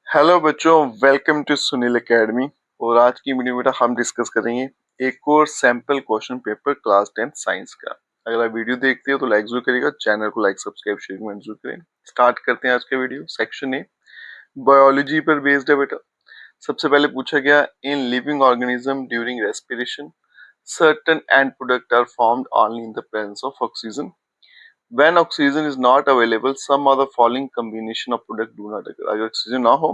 Hello बच्चों, welcome to Sunil academy. और आज की वीडियो में हम डिस्कस करेंगे एक और sample question paper class 10 science का। अगर आप वीडियो देखते हो तो लाइक जरूर करिएगा, चैनल को लाइक सब्सक्राइब शेयर कमेंट जरूर करें। स्टार्ट करते हैं आज का वीडियो। सेक्शन ए बायोलॉजी पर बेस्ड है बेटा। सबसे पहले पूछा गया, in living organism during respiration certain end product are formed only in the presence of oxygen. When oxygen is not available, some of the following combination of product do not occur. अगर oxygen ना हो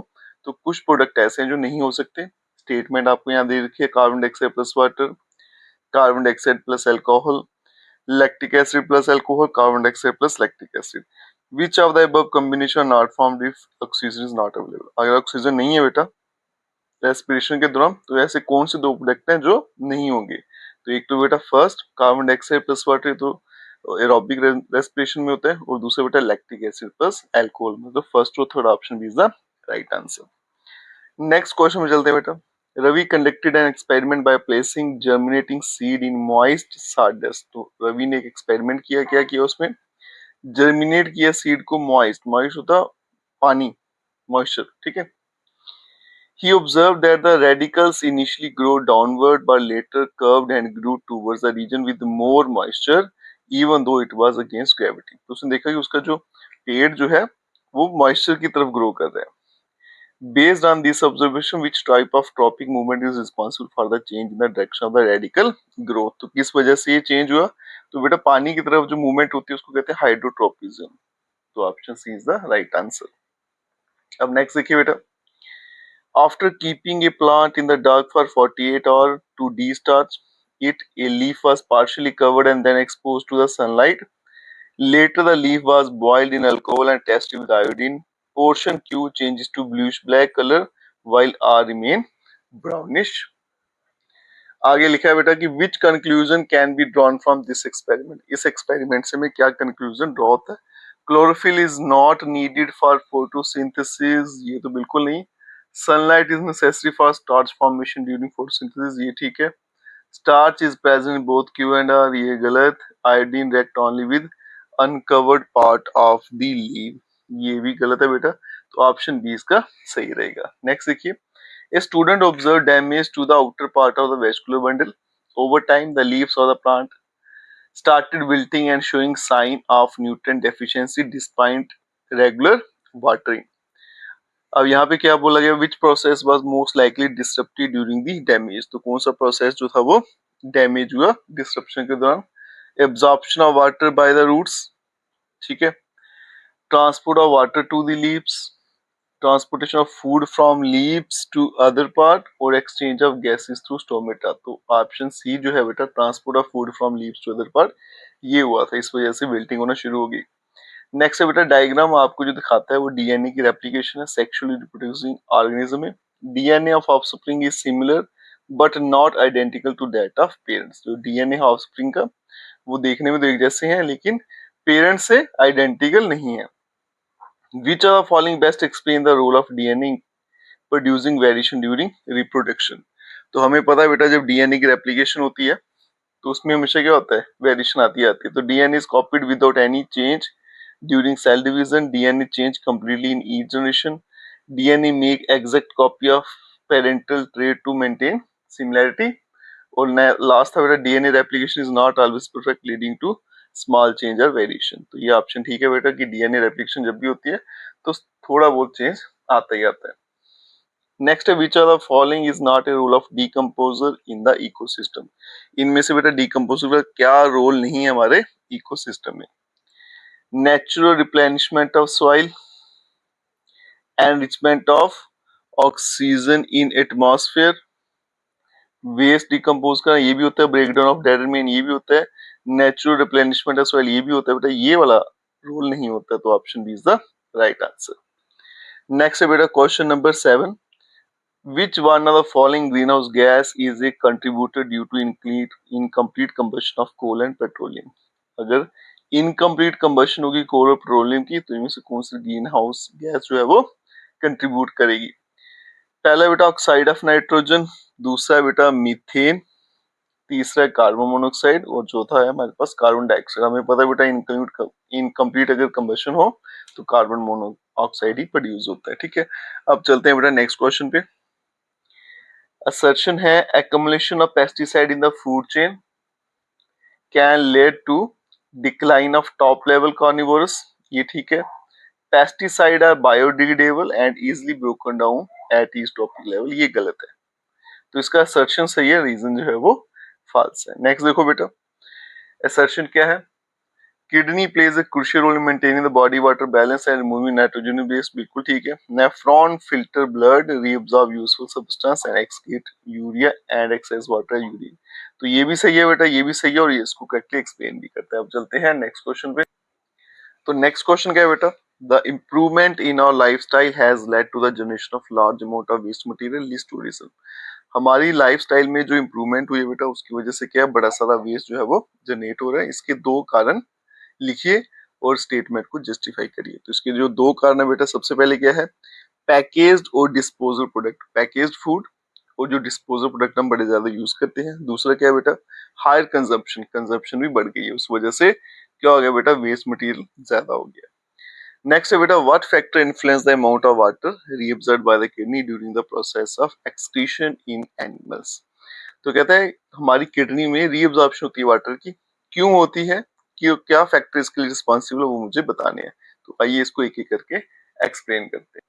तो कुछ product ऐसे हैं जो नहीं हो सकते। स्टेटमेंट आपको यहाँ दे रखी है, carbon dioxide plus water, carbon dioxide plus alcohol, lactic acid plus alcohol, carbon dioxide plus lactic acid. Which of the above combination not formed if oxygen is not available. अगर ऑक्सीजन नहीं है बेटा respiration के दौरान तो ऐसे कौन से दो प्रोडक्ट हैं जो नहीं होंगे। तो एक तो बेटा first carbon dioxide plus water, तो एरोबिक रेस्पिरेशन में होता है, और दूसरा बेटा लैक्टिक एसिड प्लस अल्कोहल में। तो फर्स्ट और third option is the right answer. Next question में चलते हैं बेटा। Ravi conducted an experiment by placing germinating seed in moist sawdust. तो रवि ने एक एक्सपेरिमेंट किया, क्या किया उसमें, जर्मिनेट किया सीड को मॉइस्ट, मॉइस्ट होता पानी, मॉइस्चर, ठीक है। He observed that the radicals initially grow downward but later curved and grew towards the region with more moisture even though it was against gravity. तो उसने देखा कि उसका जो पेड़ जो है वो मॉइस्चर की तरफ ग्रो कर रहा है। Based on this observation, which type of trophic movement is responsible for the change in the direction of the radical growth? तो किस वजह से ये चेंज हुआ? तो बेटा पानी की तरफ जो मूवमेंट होती है उसको कहते हैं हाइड्रोट्रोपिज्म। तो option C is the right answer. अब नेक्स्ट देखिए बेटा। After keeping a plant in the dark for 48 hours to de-starch it, a leaf was partially covered and then exposed to the sunlight. Later, the leaf was boiled in alcohol and tested with iodine. Portion Q changes to bluish-black color, while R remain brownish. आगे लिखा है बेटा कि which conclusion can be drawn from this experiment. इस experiment से में क्या conclusion draw होता है? Chlorophyll is not needed for photosynthesis, ये तो बिल्कुल नहीं। Sunlight is necessary for starch formation during photosynthesis, ये ठीक है। Starch is present in both Q and R, ये गलत। Iodine react only with uncovered part of the leaf, ये भी गलत है बेटा। तो ऑप्शन बी इसका सही रहेगा। नेक्स्ट देखिए। A student observed damage to the outer part of the vascular bundle. Over time, the leaves of the plant started wilting and showing sign of nutrient deficiency despite regular watering. अब यहाँ पे क्या बोला गया, which process was most likely disrupted during the damage. तो कौन सा process जो था वो डैमेज हुआ डिस्ट्रप्शन के दौरान? Absorption of water by the roots, ठीक है। Transport of water to the leaves, transportation of food from leaves to other part, और exchange of gases through stomata. तो ऑप्शन सी जो है बेटा transport of food from leaves to other part, ये हुआ था, इस वजह से विल्टिंग होना शुरू हो गई। नेक्स्ट है बेटा, डायग्राम आपको जो दिखाता है वो डीएनए की रेप्लिकेशन है सेक्सुअली रिप्रोड्यूसिंग ऑर्गेनिज्म में। DNA of offspring is similar but not identical to that of parents. जो डीएनए ऑफस्प्रिंग का वो देखने में तो एक जैसे हैं लेकिन पेरेंट्स से आइडेंटिकल नहीं है। Which are the following best explain the role of DNA producing variation during reproduction. तो हमें पता है बेटा जब डीएनए की रेप्लिकेशन होती है तो उसमें हमेशा क्या होता है, वेरिएशन आती है। तो DNA is copied without any change during cell division. DNA change completely in each generation. DNA make exact copy of parental trait to maintain similarity. और लास्ट था बेटा, DNA replication is not always perfect leading to small change और variation. तो ये option ठीक है बेटा कि डीएनए रेप्लिकेशन जब भी होती है तो थोड़ा बहुत चेंज आता ही आता है। नेक्स्ट है, which are the following is not a role of decomposer in the ecosystem. इनमें से बेटा डीकम्पोजर का क्या रोल नहीं है हमारे इकोसिस्टम में? Natural replenishment of soil, enrichment of oxygen in atmosphere, waste decompose का ये भी होता है, ब्रेकडाउन ऑफ डेड मेन ये भी होता है, नेचुरल रिप्लेनिशमेंट ऑफ सॉइल ये भी होता है बेटा, ये वाला रोल नहीं होता। तो option B is the right answer. Next है बेटा question number 7। Which one of the following greenhouse gas is a contributor due to incomplete combustion of coal and petroleum? अगर इनकम्प्लीट कंबशन होगी कोल और पेट्रोलियम की तो इनमें से कौन सी ग्रीन हाउस गैस जो है वो कंट्रीब्यूट करेगी? पहला बेटा ऑक्साइड ऑफ नाइट्रोजन, दूसरा बेटा मीथेन, तीसरा है कार्बन मोनोऑक्साइड और चौथा है हमारे पास कार्बन डाइऑक्साइड। हमें पता है बेटा इनकम्प्लीट अगर कंबशन हो तो कार्बन मोनोऑक्साइड ही प्रोड्यूस होता है। ठीक है, अब चलते हैं बेटा नेक्स्ट क्वेश्चन पे। असर्शन है accumulation of pesticide in the food chain can lead to decline of top level carnivorous. ये ठीक है। Pesticide are biodegradable and easily broken down at each topic level, ये गलत है। तो इसका असर्शन सही है, रीजन जो है वो फॉल्स है। नेक्स्ट देखो बेटा, असर्शन क्या है, kidney plays a crucial role in maintaining the body water balance and removing nitrogen base, बिल्कुल ठीक है। Nephron filter blood, reabsorb useful substance and excrete urea and excess water urine. तो ये भी सही है बेटा, ये भी सही है और ये इसको करेक्टली एक्सप्लेन भी करता है। अब चलते हैं नेक्स्ट क्वेश्चन पे। तो नेक्स्ट क्वेश्चन क्या है बेटा, the improvement in our lifestyle has led to the generation of large amount of waste material leads to tourism. हमारी लाइफस्टाइल में जो इम्प्रूवमेंट हुई है बेटा, उसकी वजह से क्या बड़ा सारा वेस्ट जो है वो जनरेट हो रहा है। इसके दो कारण लिखिए और स्टेटमेंट को जस्टिफाई करिए। तो इसके जो दो कारण है बेटा, सबसे पहले क्या है, पैकेज्ड और डिस्पोजल प्रोडक्ट, पैकेज्ड फूड और जो डिस्पोजल प्रोडक्ट हम बड़े ज्यादा यूज करते हैं। दूसरा क्या है बेटा, हायर कंजम्पशन, कंजम्पशन भी बढ़ गई है, उस वजह से क्या हो गया बेटा, वेस्ट मटेरियल ज्यादा हो गया। नेक्स्ट है बेटा, what factor influence the amount of water reabsorbed by the kidney during the process of excretion in animals. तो कहता है हमारी किडनी में रीअब्सॉर्प्शन होती है वाटर की, क्यों होती है, कि क्या फैक्टर इसके लिए रिस्पॉन्सिबल है वो मुझे बताने हैं। तो आइए इसको एक एक करके एक्सप्लेन करते हैं।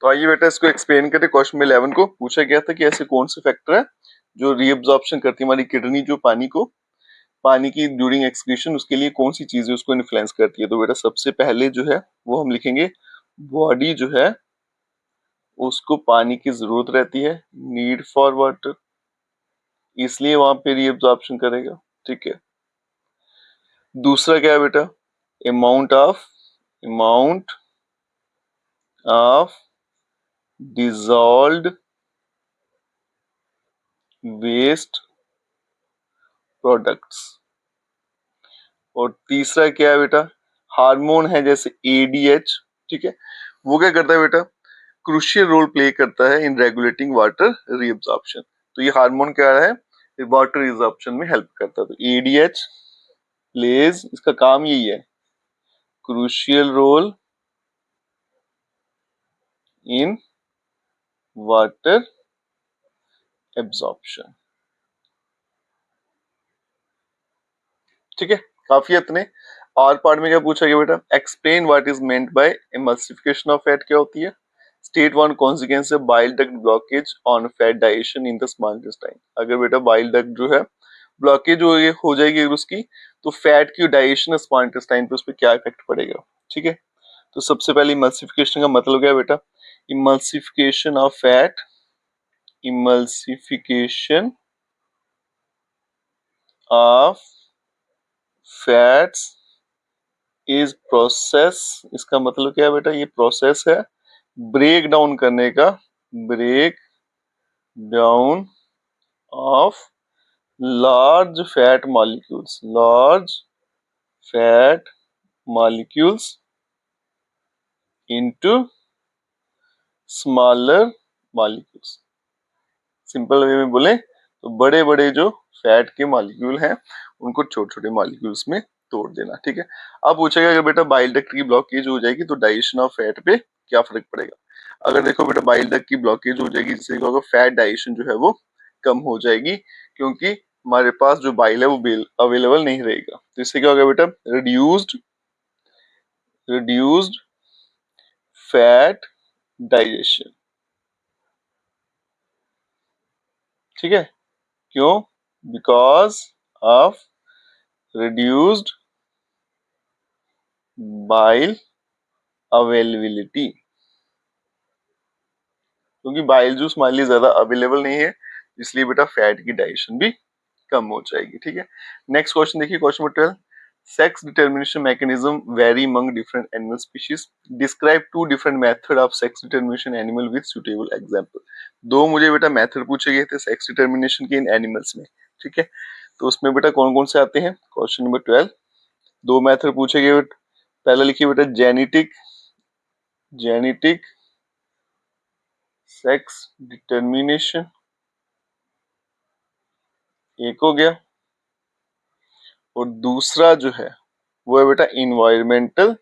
तो आइए बेटा इसको एक्सप्लेन करें। क्वेश्चन में 11 को पूछा गया था कि ऐसे कौन से फैक्टर है जो रीअब्सॉर्प्शन करती है हमारी किडनी, जो पानी की ड्यूरिंग एक्सक्रीशन, उसके लिए कौन सी चीजें उसको इन्फ्लुएंस करती है। तो बेटा सबसे पहले जो है वो हम लिखेंगे, बॉडी जो है उसको पानी की जरूरत रहती है, नीड फॉर वाटर, इसलिए वहां पे रीअब्सॉर्प्शन करेगा। ठीक है। दूसरा क्या है बेटा, amount of dissolved waste products. और तीसरा क्या है बेटा, हार्मोन है जैसे एडीएच। ठीक है, वो क्या करता है बेटा, क्रूशियल रोल प्ले करता है इन रेगुलेटिंग वाटर रीअब्सॉर्प्शन। तो ये हार्मोन क्या है, वाटर रीअब्सॉर्प्शन में हेल्प करता है। तो एडीएच प्लेज, इसका काम यही है, crucial role in water absorption. ठीक है, काफी इतने। और पार्ट में क्या पूछा गया बेटा, explain what is meant by emulsification of fat, क्या होती है। State one consequence of bile duct blockage on fat digestion in the small intestine. अगर बेटा बाइल डक्ट जो है ब्लॉकेज हो जाएगी अगर उसकी, तो फैट की डाइजेशन स्मॉल इंटेस्टाइन पे उस पर क्या इफेक्ट पड़ेगा। ठीक है, तो सबसे पहले इमल्सिफिकेशन का मतलब क्या है बेटा, emulsification of fat, emulsification of fats is process, इसका मतलब क्या है बेटा, ये प्रोसेस है ब्रेक डाउन करने का, break down of large fat molecules, large fat molecules into smaller molecules. Simple way में बोले तो बड़े बड़े जो फैट के मॉलिक्यूल हैं उनको छोटे छोटे मॉलिक्यूल्स में तोड़ देना। ठीक है, अब पूछेगा अगर बेटा बाइल डक्ट की ब्लॉकेज हो जाएगी तो डाइजेशन ऑफ फैट पे क्या फर्क पड़ेगा। अगर देखो बेटा बाइल डक्ट की ब्लॉकेज हो जाएगी, जिससे क्या होगा, फैट डाइजेशन जो है वो कम हो जाएगी, क्योंकि हमारे पास जो बाइल है वो अवेलेबल नहीं रहेगा। तो इससे क्या होगा बेटा, रिड्यूस्ड फैट डाइजेशन। ठीक है, क्यों, because of reduced bile availability, क्योंकि बाइल जूस हमारे लिए ज्यादा अवेलेबल नहीं है, इसलिए बेटा फैट की डाइजेशन भी कम हो जाएगी। ठीक है, नेक्स्ट क्वेश्चन देखिए, question number 12, sex determination mechanism very among different animal species, describe two different method of sex determination animal with suitable example. दो मुझे बेटा मेथड पूछे गए थे सेक्स डिटर्मिनेशन के इन एनिमल्स में। ठीक है, तो उसमें बेटा कौन कौन से आते हैं, क्वेश्चन नंबर 12 दो मेथड पूछे गए। पहला लिखिए बेटा जेनेटिक सेक्स डिटर्मिनेशन, एक हो गया। और दूसरा जो है वो है बेटा इन्वायरमेंटल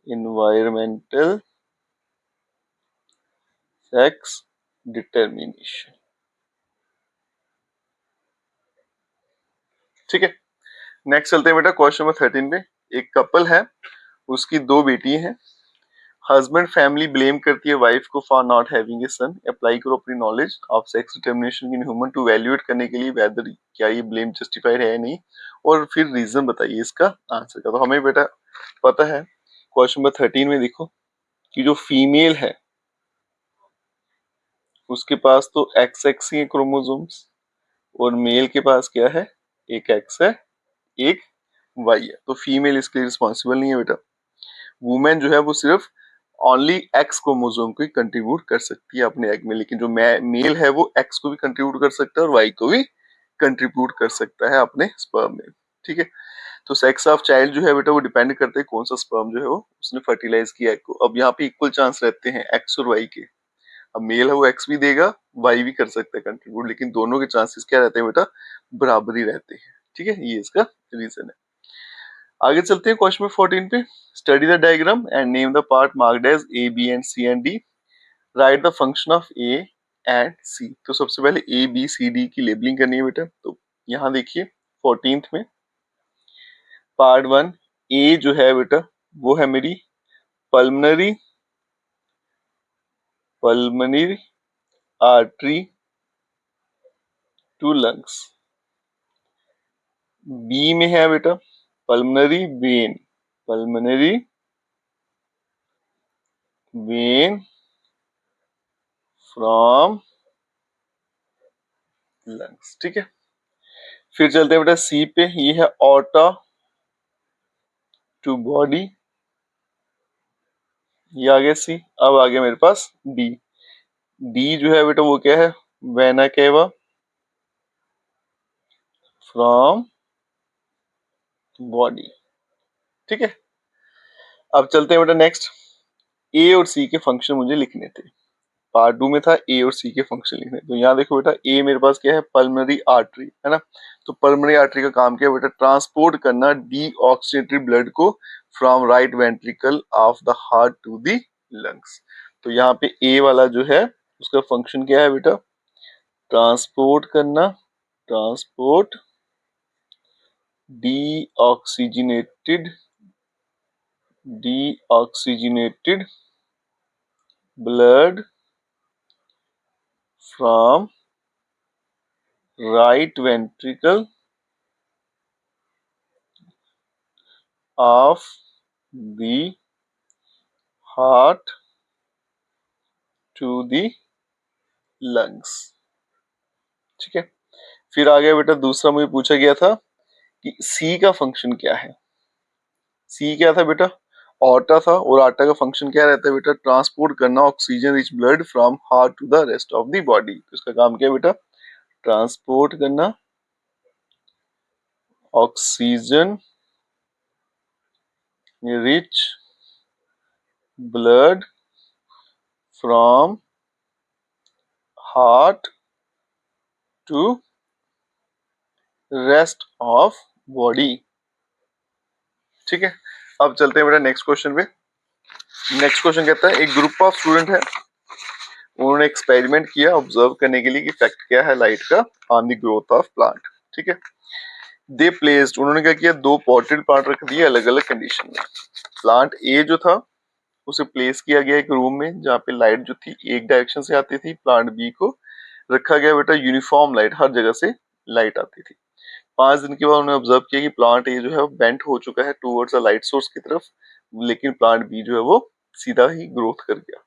इन्वायरमेंटल सेक्स डिटर्मिनेशन। ठीक है, नेक्स्ट चलते हैं बेटा क्वेश्चन नंबर 13 पे। एक कपल है, उसकी दो बेटी हैं। हस्बैंड फैमिली ब्लेम करती है वाइफ को for not having a son. Apply करो अपनी knowledge of sex determination in human to evaluate करने के लिए वेदर क्या ये ब्लेम जस्टिफाइड है या नहीं, और फिर रीजन बताइए इसका आंसर का। तो हमें बेटा पता है क्वेश्चन नंबर 13 में देखो कि जो फीमेल है उसके पास तो एक्स एक्स ही है क्रोमोसोम्स, और मेल के पास क्या है, एक एक्स है एक वाई है। तो फीमेल इसके लिए रिस्पॉन्सिबल नहीं है बेटा। वुमेन जो है वो सिर्फ ओनली एक्स क्रोमोसोम को ही कंट्रीब्यूट कर सकती है अपने एग में, लेकिन जो मेल है वो एक्स को भी कंट्रीब्यूट कर सकता है और वाई को भी कंट्रीब्यूट कर सकता है अपने स्पर्म में। ठीक है, तो सेक्स ऑफ चाइल्ड जो है बेटा वो डिपेंड करते हैं कौन सा स्पर्म जो है वो उसने फर्टिलाइज किया एग को। अब यहाँ पे इक्वल चांस रहते हैं एक्स और वाई के। अब मेल है वो एक्स भी देगा, वाई भी कर सकता है कंट्रीब्यूट, लेकिन दोनों के चांसेस क्या रहते हैं बेटा, बराबर ही रहते हैं। ठीक है, ये इसका रीजन है। आगे चलते हैं क्वेश्चन नंबर 14 पे। Study the diagram and name the part marked as A B and C and D. Write the function of A and C. तो सबसे पहले ए बी सी डी की लेबलिंग करनी है बेटा। तो यहाँ देखिए 14th में पार्ट 1 ए जो है बेटा वो है मेरी pulmonary pulmonary artery to lungs. B में है बेटा pulmonary vein pulmonary vein from lungs. ठीक है, फिर चलते हैं बेटा सी पे। ये है ऑर्टा टू बॉडी, ये आ गया सी। अब आ गया मेरे पास डी। डी जो है बेटा वो क्या है, वेना केवा फ्रॉम बॉडी। ठीक है, अब चलते हैं बेटा नेक्स्ट। ए और सी के फंक्शन मुझे लिखने थे। पार्ट 2 में था ए और सी के फंक्शन लिखने। तो यहाँ देखो बेटा ए मेरे पास क्या है, पल्मनरी आर्टरी है ना। तो पल्मनरी आर्टरी का काम क्या है बेटा, ट्रांसपोर्ट करना डी ऑक्सीजनेटेड ब्लड को from right ventricle of the heart to the lungs. तो यहाँ पे ए वाला जो है उसका फंक्शन क्या है बेटा, ट्रांसपोर्ट करना, transport deoxygenated deoxygenated blood from right ventricle of the heart to the lungs. ठीक है, फिर आ गया बेटा दूसरा मुझे पूछा गया था कि सी का फंक्शन क्या है। सी क्या था बेटा, ऑर्टा था, और आर्टा का फंक्शन क्या रहता है बेटा, ट्रांसपोर्ट करना oxygen rich blood from heart to the rest of the body. तो इसका काम क्या है बेटा, ट्रांसपोर्ट करना oxygen rich blood from heart to rest of body. ठीक है, अब चलते हैं बेटा नेक्स्ट क्वेश्चन पे। नेक्स्ट क्वेश्चन कहता है एक ग्रुप ऑफ स्टूडेंट है, उन्होंने एक्सपेरिमेंट किया ऑब्जर्व करने के लिए कि इफेक्ट क्या है लाइट का on the growth of plant. ठीक है, दे प्लेस्ड, उन्होंने क्या किया, दो पॉटेड प्लांट रख दिए अलग अलग कंडीशन में। प्लांट ए जो था उसे प्लेस किया गया एक रूम में जहाँ पे लाइट जो थी एक डायरेक्शन से आती थी। प्लांट बी को रखा गया बेटा यूनिफॉर्म लाइट, हर जगह से लाइट आती थी। 5 दिन के बाद उन्होंने ऑब्जर्व किया कि प्लांट ए जो है बेंट हो चुका है टूवर्ड्स अ लाइट सोर्स की तरफ, लेकिन प्लांट बी जो है वो सीधा ही ग्रोथ कर गया।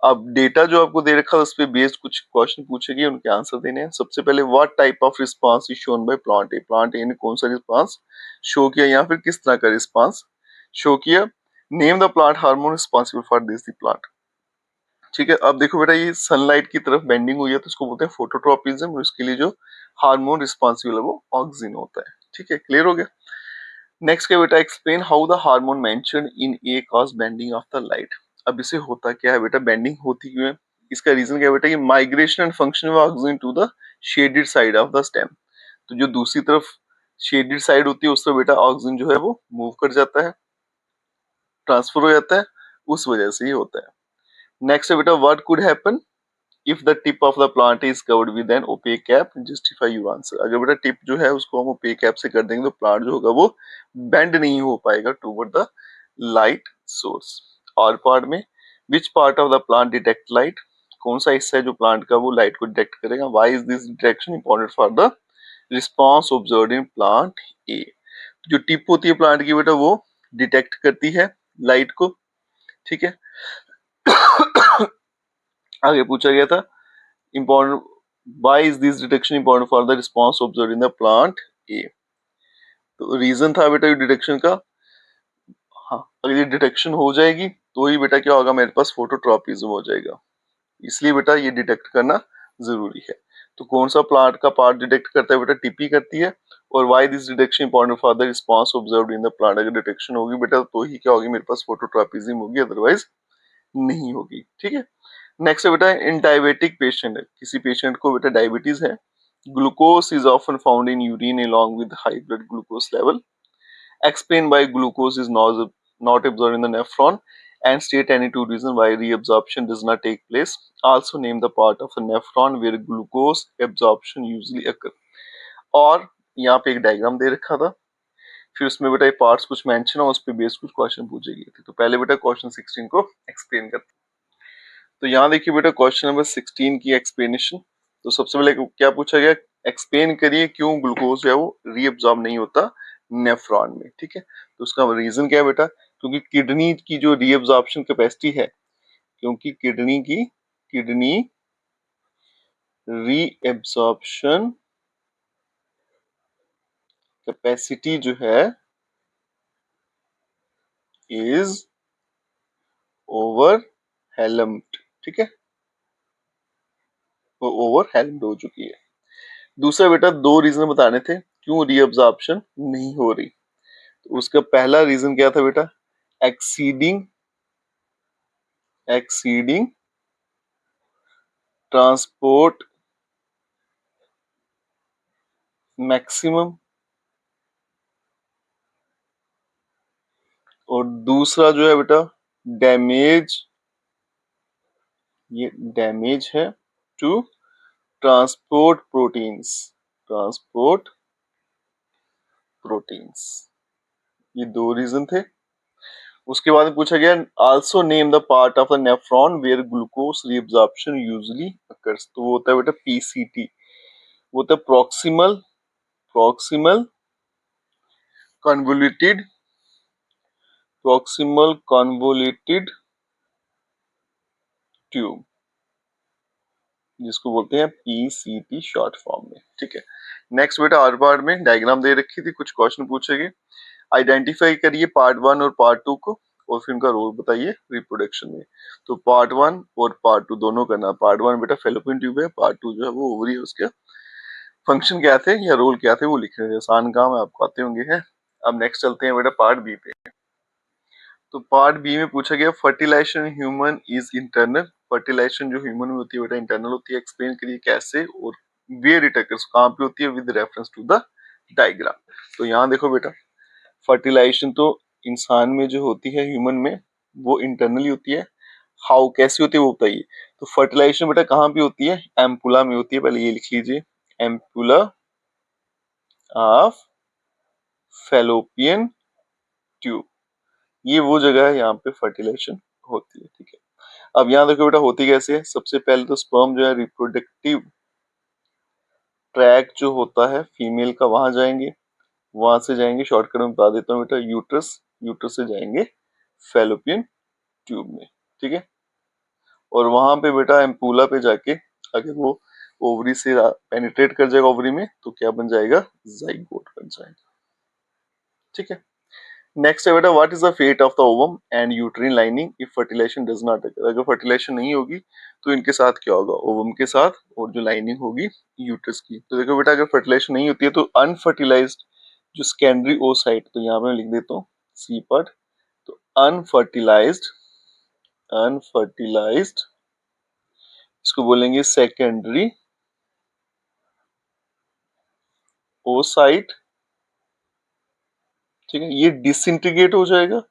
अब डेटा जो आपको दे रखा है उस पर बेस्ड कुछ क्वेश्चन पूछे गए, उनके आंसर देने हैं। सबसे पहले what type of response is shown by plant A, plant A ने कौन सा रिस्पांस शो किया या फिर किस तरह का रिस्पांस शो किया। Name the plant hormone responsible for this the plant. ठीक है, अब देखो बेटा ये सनलाइट की तरफ बेंडिंग हुई है तो इसको बोलते हैं फोटोट्रोपिज्म, और इसके लिए जो हार्मोन रिस्पॉन्सिबल है वो ऑक्सिन होता है। ठीक है, क्लियर हो गया। नेक्स्ट क्या बेटा, explain how the hormone mentioned in A cause bending of the light. अब इसे होता क्या है बेटा, बेंडिंग होती क्यों है, इसका रीजन क्या है बेटा, कि migration and function of oxygen to the shaded side of the stem. तो जो दूसरी तरफ शेडेड साइड होती है उस तरफ बेटा ऑक्सीजन जो है वो मूव कर जाता है, ट्रांसफर हो जाता है, उस वजह से ही होता है। नेक्स्ट है बेटा what could happen if the tip of the plant is covered with an opaque cap, justify your answer. अगर बेटा टिप जो है उसको हम ओपेक कैप से कर देंगे तो प्लांट जो होगा वो बेंड नहीं हो पाएगा टुवर्ड द लाइट सोर्स। और पार्ट में which part of the plant detect light, कौन सा हिस्सा है जो प्लांट का वो लाइट को डिटेक्ट करेगा। Why is this detection important for the response observed in plant A. जो टिप होती है प्लांट की बेटा वो डिटेक्ट करती है लाइट को, ठीक है। आगे पूछा गया था important why is this detection important for the response observed in the plant A। तो रीजन था बेटा डिटेक्शन का, हाँ अगर ये डिटेक्शन हो जाएगी तो ही बेटा क्या होगा, मेरे पास फोटोट्रॉपिज्म हो जाएगा, इसलिए बेटा ये डिटेक्ट करना जरूरी है। तो कौन सा प्लांट का पार्ट डिटेक्ट करता है बेटा, टिपी करती है। और why this detection important for the response observed in the plant, अगर डिटेक्शन होगी बेटा तो ही क्या होगी, मेरे पास फोटोट्रॉपिज्म होगी, अदरवाइज नहीं होगी, ठीक है। नेक्स्ट है बेटा इन डायबिटिक पेशेंट, किसी पेशेंट को बेटा डायबिटीज है, glucose is often found in urine along with high blood glucose level, explain why glucose is not absorbed in the nephron and state any two reasons why reabsorption does not take place. Also name the part of the nephron where glucose absorption usually occur। और यहाँ पे एक diagram दे रखा था, फिर उसमें बेटा ये पार्ट्स कुछ मेंशन है, उस पे बेस कुछ क्वेश्चन पूछे गए थे। तो पहले बेटा क्वेश्चन 16 को एक्सप्लेन करते हैं। तो यहाँ देखिए बेटा क्वेश्चन नंबर 16 की एक्सप्लेनेशन। तो सबसे पहले क्या पूछा गया, एक्सप्लेन करिए क्यों ग्लूकोज जो है वो रीअब्सॉर्ब नहीं होता नेफ्रॉन में, ठीक है। तो उसका रीजन क्या है बेटा, क्योंकि किडनी की जो रीअब्सॉर्प्शन कैपेसिटी है, क्योंकि किडनी रीअब्सॉर्प्शन कैपेसिटी जो है इज ओवर हेलम्ड, ठीक है, वो ओवर हेलम्ड हो चुकी है। दूसरा बेटा दो रीजन बताने थे क्यों रीअब्सॉर्प्शन नहीं हो रही। तो उसका पहला रीजन क्या था बेटा, एक्सीडिंग ट्रांसपोर्ट मैक्सिमम, और दूसरा जो है बेटा डैमेज, ये डैमेज है टू ट्रांसपोर्ट प्रोटीन्स, ये दो रीजन थे। उसके बाद पूछा गया also name the part of the nephron where glucose reabsorption usually occurs. तो वो होता है बेटा पीसीटी, वो होता है प्रॉक्सिमल कन्वोल्यूटेड ट्यूब, जिसको बोलते हैं पीसीटी शॉर्ट फॉर्म में, ठीक है। नेक्स्ट बेटा हर पार्ट में डायग्राम दे रखी थी, कुछ क्वेश्चन पूछेंगे, आइडेंटिफाई करिए पार्ट 1 और पार्ट 2 को और फिर उनका रोल बताइए रिप्रोडक्शन में। तो पार्ट 1 और पार्ट 2 दोनों करना। पार्ट 1 बेटा फेलोपियन ट्यूब है, पार्ट 2 जो है वो ओवरी है, उसके फंक्शन क्या थे या रोल क्या थे वो लिख रहे थे, आसान काम है, आपको आते होंगे है। अब नेक्स्ट चलते हैं बेटा पार्ट बी पे। तो पार्ट बी में पूछा गया fertilization human is internal, fertilization जो ह्यूमन में होती है बेटा इंटरनल होती है, एक्सप्लेन करिए कैसे और वेयर इट अकर्स, कहां पे होती है, with reference to the diagram. तो यहाँ देखो बेटा फर्टिलाइजेशन तो इंसान में जो होती है ह्यूमन में वो इंटरनली होती है, हाउ कैसी होती है वो बताइए। तो फर्टिलाइजेशन बेटा कहाँ पे होती है, एम्पुला में होती है, पहले ये लिख लीजिए, एम्पुला ऑफ फैलोपियन ट्यूब, ये वो जगह है यहाँ पे फर्टिलाइजेशन होती है, ठीक है। अब यहाँ देखो बेटा होती कैसे है, सबसे पहले तो स्पर्म जो है रिप्रोडक्टिव ट्रैक जो होता है फीमेल का वहां जाएंगे, वहां से जाएंगे, शॉर्टकट में बता देता हूँ बेटा, यूट्रस से जाएंगे फैलोपियन ट्यूब में, ठीक है। और वहां पे बेटा एम्पूला पे जाके अगर वो ओवरी से पेनिट्रेट कर जाएगा ओवरी में तो क्या बन जाएगा, जाइगोट बन जाएगा, ठीक है। नेक्स्ट है बेटा what is the fate of the ovum and uterine lining if fertilization does not occur, अगर फर्टिलाइजेशन नहीं होगी तो इनके साथ क्या होगा, ओवम के साथ और जो लाइनिंग होगी यूट्रस की। तो देखो बेटा अगर फर्टिलाइजेशन नहीं होती है तो अनफर्टिलाइज्ड जो सेकेंडरी ओसाइट, तो यहाँ पे मैं लिख देता हूँ सी पार्ट, तो अनफर्टिलाइज्ड इसको बोलेंगे सेकेंडरी ओसाइट, ठीक है, ये डिसइंटीग्रेट हो जाएगा,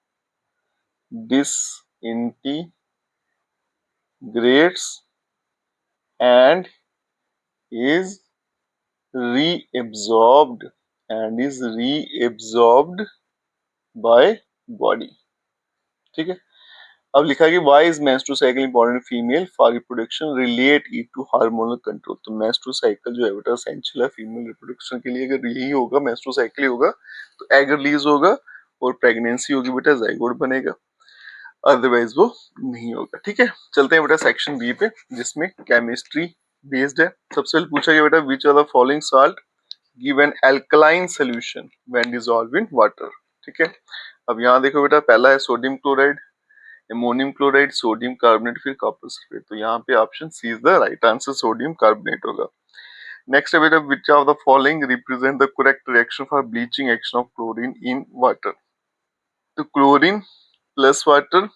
disintegrates and is reabsorbed by body, ठीक है। अब लिखा है कि why is menstrual cycle important female for reproduction, relate it to hormonal control. तो मेंस्ट्रुअल साइकिल जो है बेटा एसेंशियल है फीमेल रिप्रोडक्शन के लिए। अगर यही होगा, मेंस्ट्रुअल साइकिल ही होगा, तो एग रिलीज होगा और प्रेगनेंसी होगी बेटा, जाइगोट बनेगा, अदरवाइज वो नहीं होगा, ठीक है। चलते हैं बेटा सेक्शन बी पे, जिसमें केमिस्ट्री बेस्ड है। सबसे पहले पूछा गया बेटा which are the following salt give an alkaline solution when dissolved in water, ठीक है। अब यहाँ देखो बेटा, पहला है sodium chloride, ammonium chloride, sodium carbonate, फिर कॉपर सल्फेट। तो यहाँ पे option C is the right answer, sodium carbonate होगा। नेक्स्ट है बेटा which of the following represent the correct reaction for bleaching action of chlorine in water. तो chlorine plus water,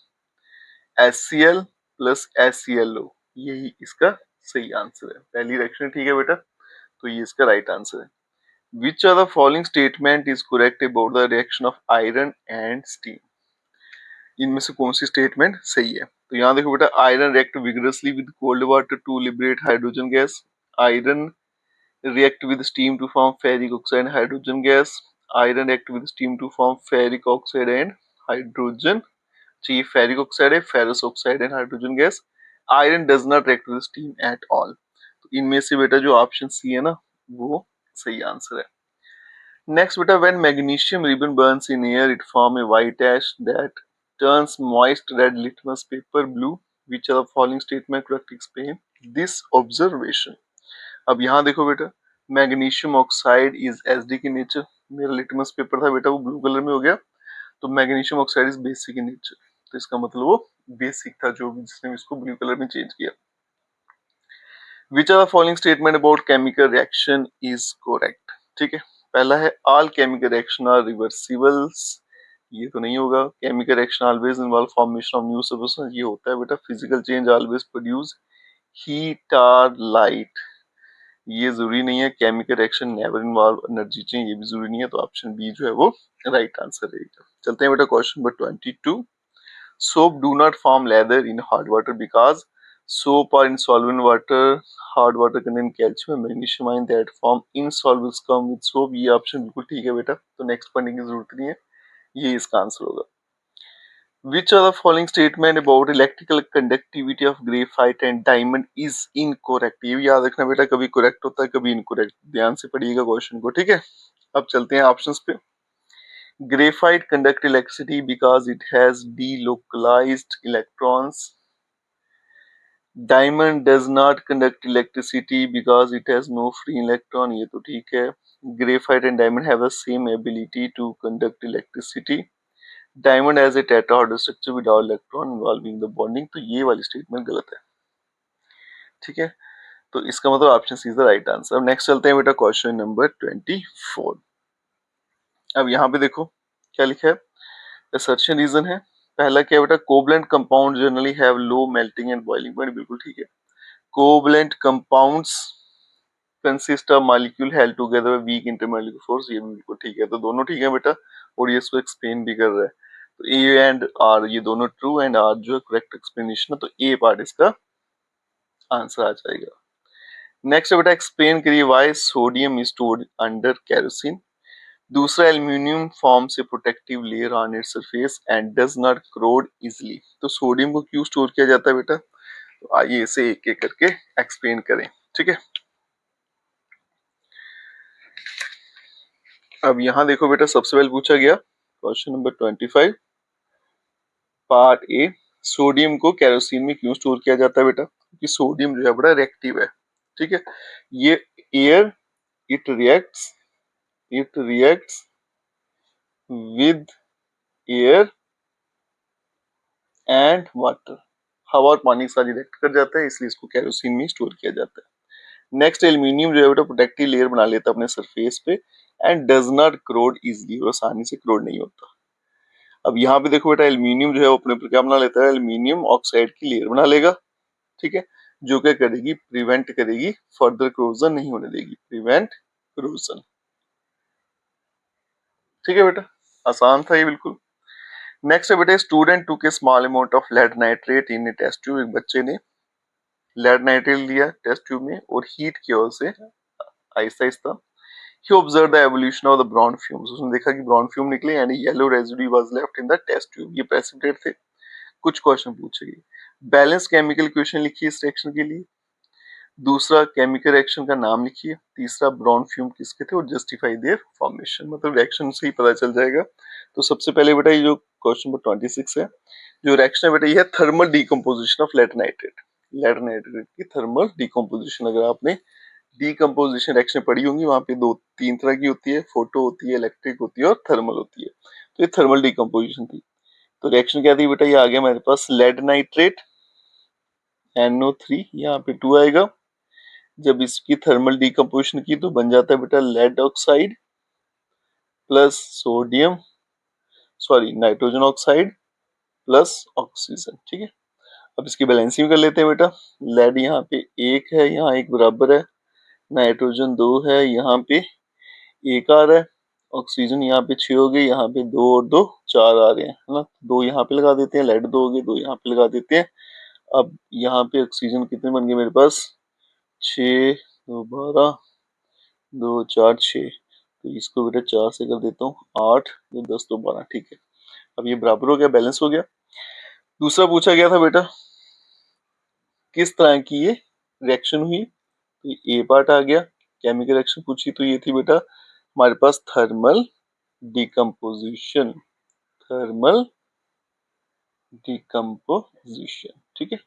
HCl plus HClO, यही इसका सही आंसर है। पहली reaction ठीक है बेटा, तो ये इसका राइट आंसर है। Which are the following statement is correct about the reaction of iron and steam. इनमें से कौन सी स्टेटमेंट सही है? तो यहाँ देखो बेटा, iron react vigorously with cold water to liberate hydrogen gas, iron react with steam to form ferric oxide and hydrogen gas, iron react with steam to form ferric oxide and hydrogen, चाहिए ferric oxide है, ferrous oxide and hydrogen gas, iron does not react with steam at all। तो इनमें से बेटा जो option C है ना, वो सही आंसर है। नेक्स्ट बेटा, when magnesium ribbon burns in air it form a white ash that turns moist red litmus paper blue, which are the following statement correct explain this observation। अब यहाँ देखो बेटा, magnesium oxide is acidic in nature, मेरा litmus paper था बेटा वो blue colour में हो गया, तो magnesium oxide is basic in nature, तो इसका मतलब वो बेसिक था जो भी जिसने इसको ब्लू कलर में चेंज किया। Which are the following statement about chemical reaction is correct, ठीक है। पहला है all chemical reaction are reversibles, ये तो नहीं होगा। Chemical reaction always involve formation of new substance, ये होता है बेटा। Physical change always produce heat और लाइट, ये जरूरी नहीं है। Chemical reaction never involve energy change, ये भी जरूरी नहीं है। तो ऑप्शन बी जो है वो राइट आंसर रहेगा। चलते हैं बेटा question number 22। Soap do not form lather in hard water because soap are insoluble in water, hard water contain calcium magnesium ion that form insoluble scum with soap, ये option बिल्कुल ठीक है बेटा, तो नेक्स्ट पढ़ने की जरूरत नहीं है, ये इसका आंसर होगा। Which of the following statement about electrical conductivity of graphite and diamond is incorrect? ये भी याद रखना बेटा, कभी करेक्ट होता है कभी इनकरेक्ट, ध्यान से पढ़िएगा क्वेश्चन को, ठीक है। अब चलते हैं ऑप्शंस पे। Graphite conduct electricity because it has delocalized electrons, diamond does not conduct electricity because it has no free electron, ये तो ठीक है। Graphite and diamond have the same ability to conduct electricity, diamond as a tetrahedral structure without electron involving the bonding, तो ये वाली statement गलत है, ठीक है। तो इसका मतलब option C is the right answer. अब नेक्स्ट चलते हैं बेटा क्वेश्चन नंबर 24। अब यहाँ पे देखो क्या लिखा है, असर्शन रीजन है। पहला क्या है बेटा, covalent compound generally have low melting and boiling point, बिल्कुल ठीक है। Covalent compounds consist of molecule held together weak intermolecular force, ये भी बिल्कुल ठीक है। तो दोनों ठीक है बेटा, और ये इसको एक्सप्लेन भी कर रहा है। तो ए एंड आर ये दोनों ट्रू, एंड आर जो है करेक्ट एक्सप्लेनेशन है, तो ए पार्ट इसका आंसर आ जाएगा। नेक्स्ट बेटा, एक्सप्लेन करिए why sodium is stored under kerosene. दूसरा, aluminium forms a protective layer on its surface and does not corrode easily. तो सोडियम को क्यों स्टोर किया जाता है बेटा, तो आइए इसे एक एक करके एक्सप्लेन करें, ठीक है। अब यहाँ देखो बेटा, सबसे पहले पूछा गया question number 25 part A, sodium को केरोसिन में क्यों स्टोर किया जाता है बेटा, क्योंकि सोडियम जो है बड़ा रिएक्टिव है, ठीक है। ये air it reacts with air and water, हवा और पानी के साथ रिएक्ट कर जाता है, इसलिए इसको केरोसिन में स्टोर किया जाता है। नेक्स्ट, एल्यूमिनियम जो है बेटा प्रोटेक्टिव लेयर बना लेता है अपने सरफेस पे and does not corrode easily, और आसानी से करोड नहीं होता। अब यहाँ पे देखो बेटा, एल्यूमिनियम जो है वो अपने ऊपर क्या बना लेता है, एल्यूमिनियम ऑक्साइड की लेयर बना लेगा, ठीक है, जो क्या करेगी, प्रिवेंट करेगी, फर्दर क्रोजन नहीं होने देगी, प्रिवेंट क्रोजन। ठीक है बेटा, आसान था ये बिल्कुल। नेक्स्ट है बेटा, student took small amount of lead nitrate in a test tube. एक बच्चे ने लेड नाइट्रेट लिया टेस्ट ट्यूब में और हीट किया उसे Aahista Aahista. He observed the evolution of the brown fumes. उसने देखा कि ब्राउन फ्यूम निकले and yellow residue was left in the test tube. ये प्रेसिपिटेट थे। कुछ क्वेश्चन पूछे गए। बैलेंस केमिकल इक्वेशन लिखिए इस रिएक्शन के लिए। दूसरा, केमिकल रिएक्शन का नाम लिखिए। तीसरा, ब्राउन फ्यूम किसके थे और जस्टिफाई देयर फॉर्मेशन। मतलब रिएक्शन से ही पता चल जाएगा। तो सबसे पहले बेटा ये जो क्वेश्चन नंबर 26 है, जो रिएक्शन है बेटा ये है thermal decomposition of lead nitrate. Lead nitrate की थर्मल डिकम्पोजिशन, अगर आपने डिकम्पोजिशन रिएक्शन पढ़ी होंगी, वहां पे दो तीन तरह की होती है, फोटो होती है, इलेक्ट्रिक होती है और थर्मल होती है। तो ये थर्मल डिकम्पोजिशन थी। तो रिएक्शन क्या थी बेटा, ये आ गया मेरे पास लेड नाइट्रेट NO3, यहाँ पे 2 आएगा। जब इसकी थर्मल डिकम्पोजिशन की तो बन जाता है बेटा lead oxide plus sodium, sorry nitrogen oxide plus oxygen. ठीक है, अब इसकी बैलेंसिंग कर लेते हैं बेटा। लेड यहाँ पे 1 है, यहाँ 1 बराबर है। नाइट्रोजन 2 है, यहाँ पे 1 आ रहा है। ऑक्सीजन यहाँ पे 6 हो गए, यहाँ पे 2 और 2 4 आ रहे हैं, है ना। 2 यहाँ पे लगा देते हैं, लेड 2 हो गए, 2 यहाँ पे लगा देते हैं। अब यहाँ पे ऑक्सीजन कितने बन गए मेरे पास, 6 2 12 2 4 6। तो इसको बेटा 4 से कर देता हूँ, 8 2 10 2 12। ठीक है, अब ये बराबर हो गया, बैलेंस हो गया। दूसरा पूछा गया था बेटा किस तरह की ये रिएक्शन हुई, तो ए पार्ट आ गया। केमिकल रिएक्शन पूछी तो ये थी बेटा हमारे पास थर्मल डिकम्पोजिशन, थर्मल डिकम्पोजिशन। ठीक है,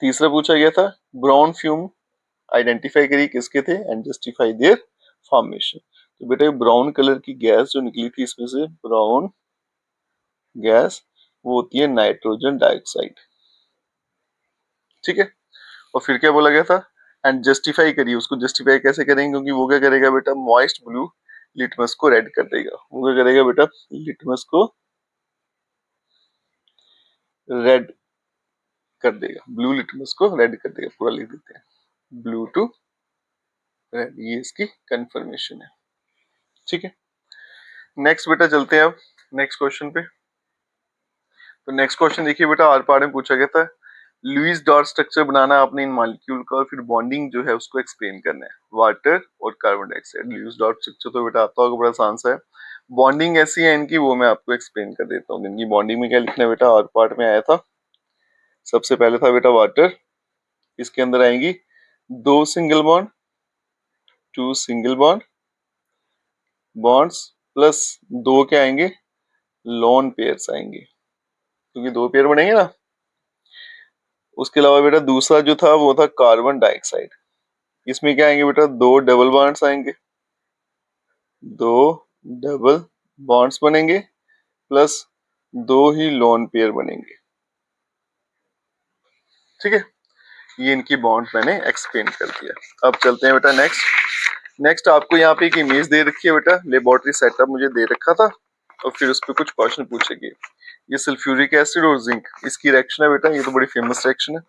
तीसरा पूछा गया था ब्राउन फ्यूम आइडेंटिफाई करिए किसके थे एंड जस्टिफाई देयर फॉर्मेशन। तो बेटा ब्राउन कलर की गैस जो निकली थी इसमें से, ब्राउन गैस, वो होती है नाइट्रोजन डाइऑक्साइड। ठीक है, और फिर क्या बोला गया था, एंड जस्टिफाई करिए। उसको जस्टिफाई कैसे करेंगे, क्योंकि वो क्या करेगा बेटा, मॉइस्ट ब्लू लिटमस को रेड कर देगा। वो क्या करेगा बेटा, लिटमस को रेड कर देगा, ब्लू लिटमस को रेड कर देगा। पूरा लिख देते हैं, ब्लू टू रेड, ये इसकी कंफर्मेशन है। ठीक है, नेक्स्ट बेटा चलते हैं अब नेक्स्ट क्वेश्चन पे। तो नेक्स्ट क्वेश्चन देखिए बेटा, आर पार्ट में पूछा गया था लुईस डॉट स्ट्रक्चर बनाना आपने इन मॉलिक्यूल का और फिर बॉन्डिंग जो है उसको एक्सप्लेन करना है, वाटर और carbon dioxide. Lewis dot structure तो बेटा आता होगा, बड़ा आसान सा है। बॉन्डिंग ऐसी है इनकी, वो मैं आपको एक्सप्लेन कर देता हूँ। इनकी बॉन्डिंग में क्या लिखना है बेटा, आर पार्ट में आया था। सबसे पहले था बेटा वाटर, इसके अंदर आएंगी 2 single bond, 2 single bond bonds plus 2 क्या आएंगे, लोन पेयर्स आएंगे, क्योंकि 2 पेयर बनेंगे ना। उसके अलावा बेटा दूसरा जो था वो था कार्बन डाइऑक्साइड। इसमें क्या आएंगे बेटा, 2 डबल बॉन्ड्स आएंगे, 2 डबल बॉन्ड्स बनेंगे प्लस 2 ही लोन पेयर बनेंगे। ठीक है, ये इनकी बॉन्ड मैंने एक्सप्लेन कर दिया। अब चलते हैं बेटा नेक्स्ट आपको यहाँ पे एक इमेज दे रखी है बेटा, लेबोरेटरी सेटअप मुझे दे रखा था और फिर उस पर कुछ क्वेश्चन पूछेंगे। ये सल्फ्यूरिक एसिड और जिंक, इसकी रिएक्शन है बेटा, ये तो बड़ी फेमस रिएक्शन है।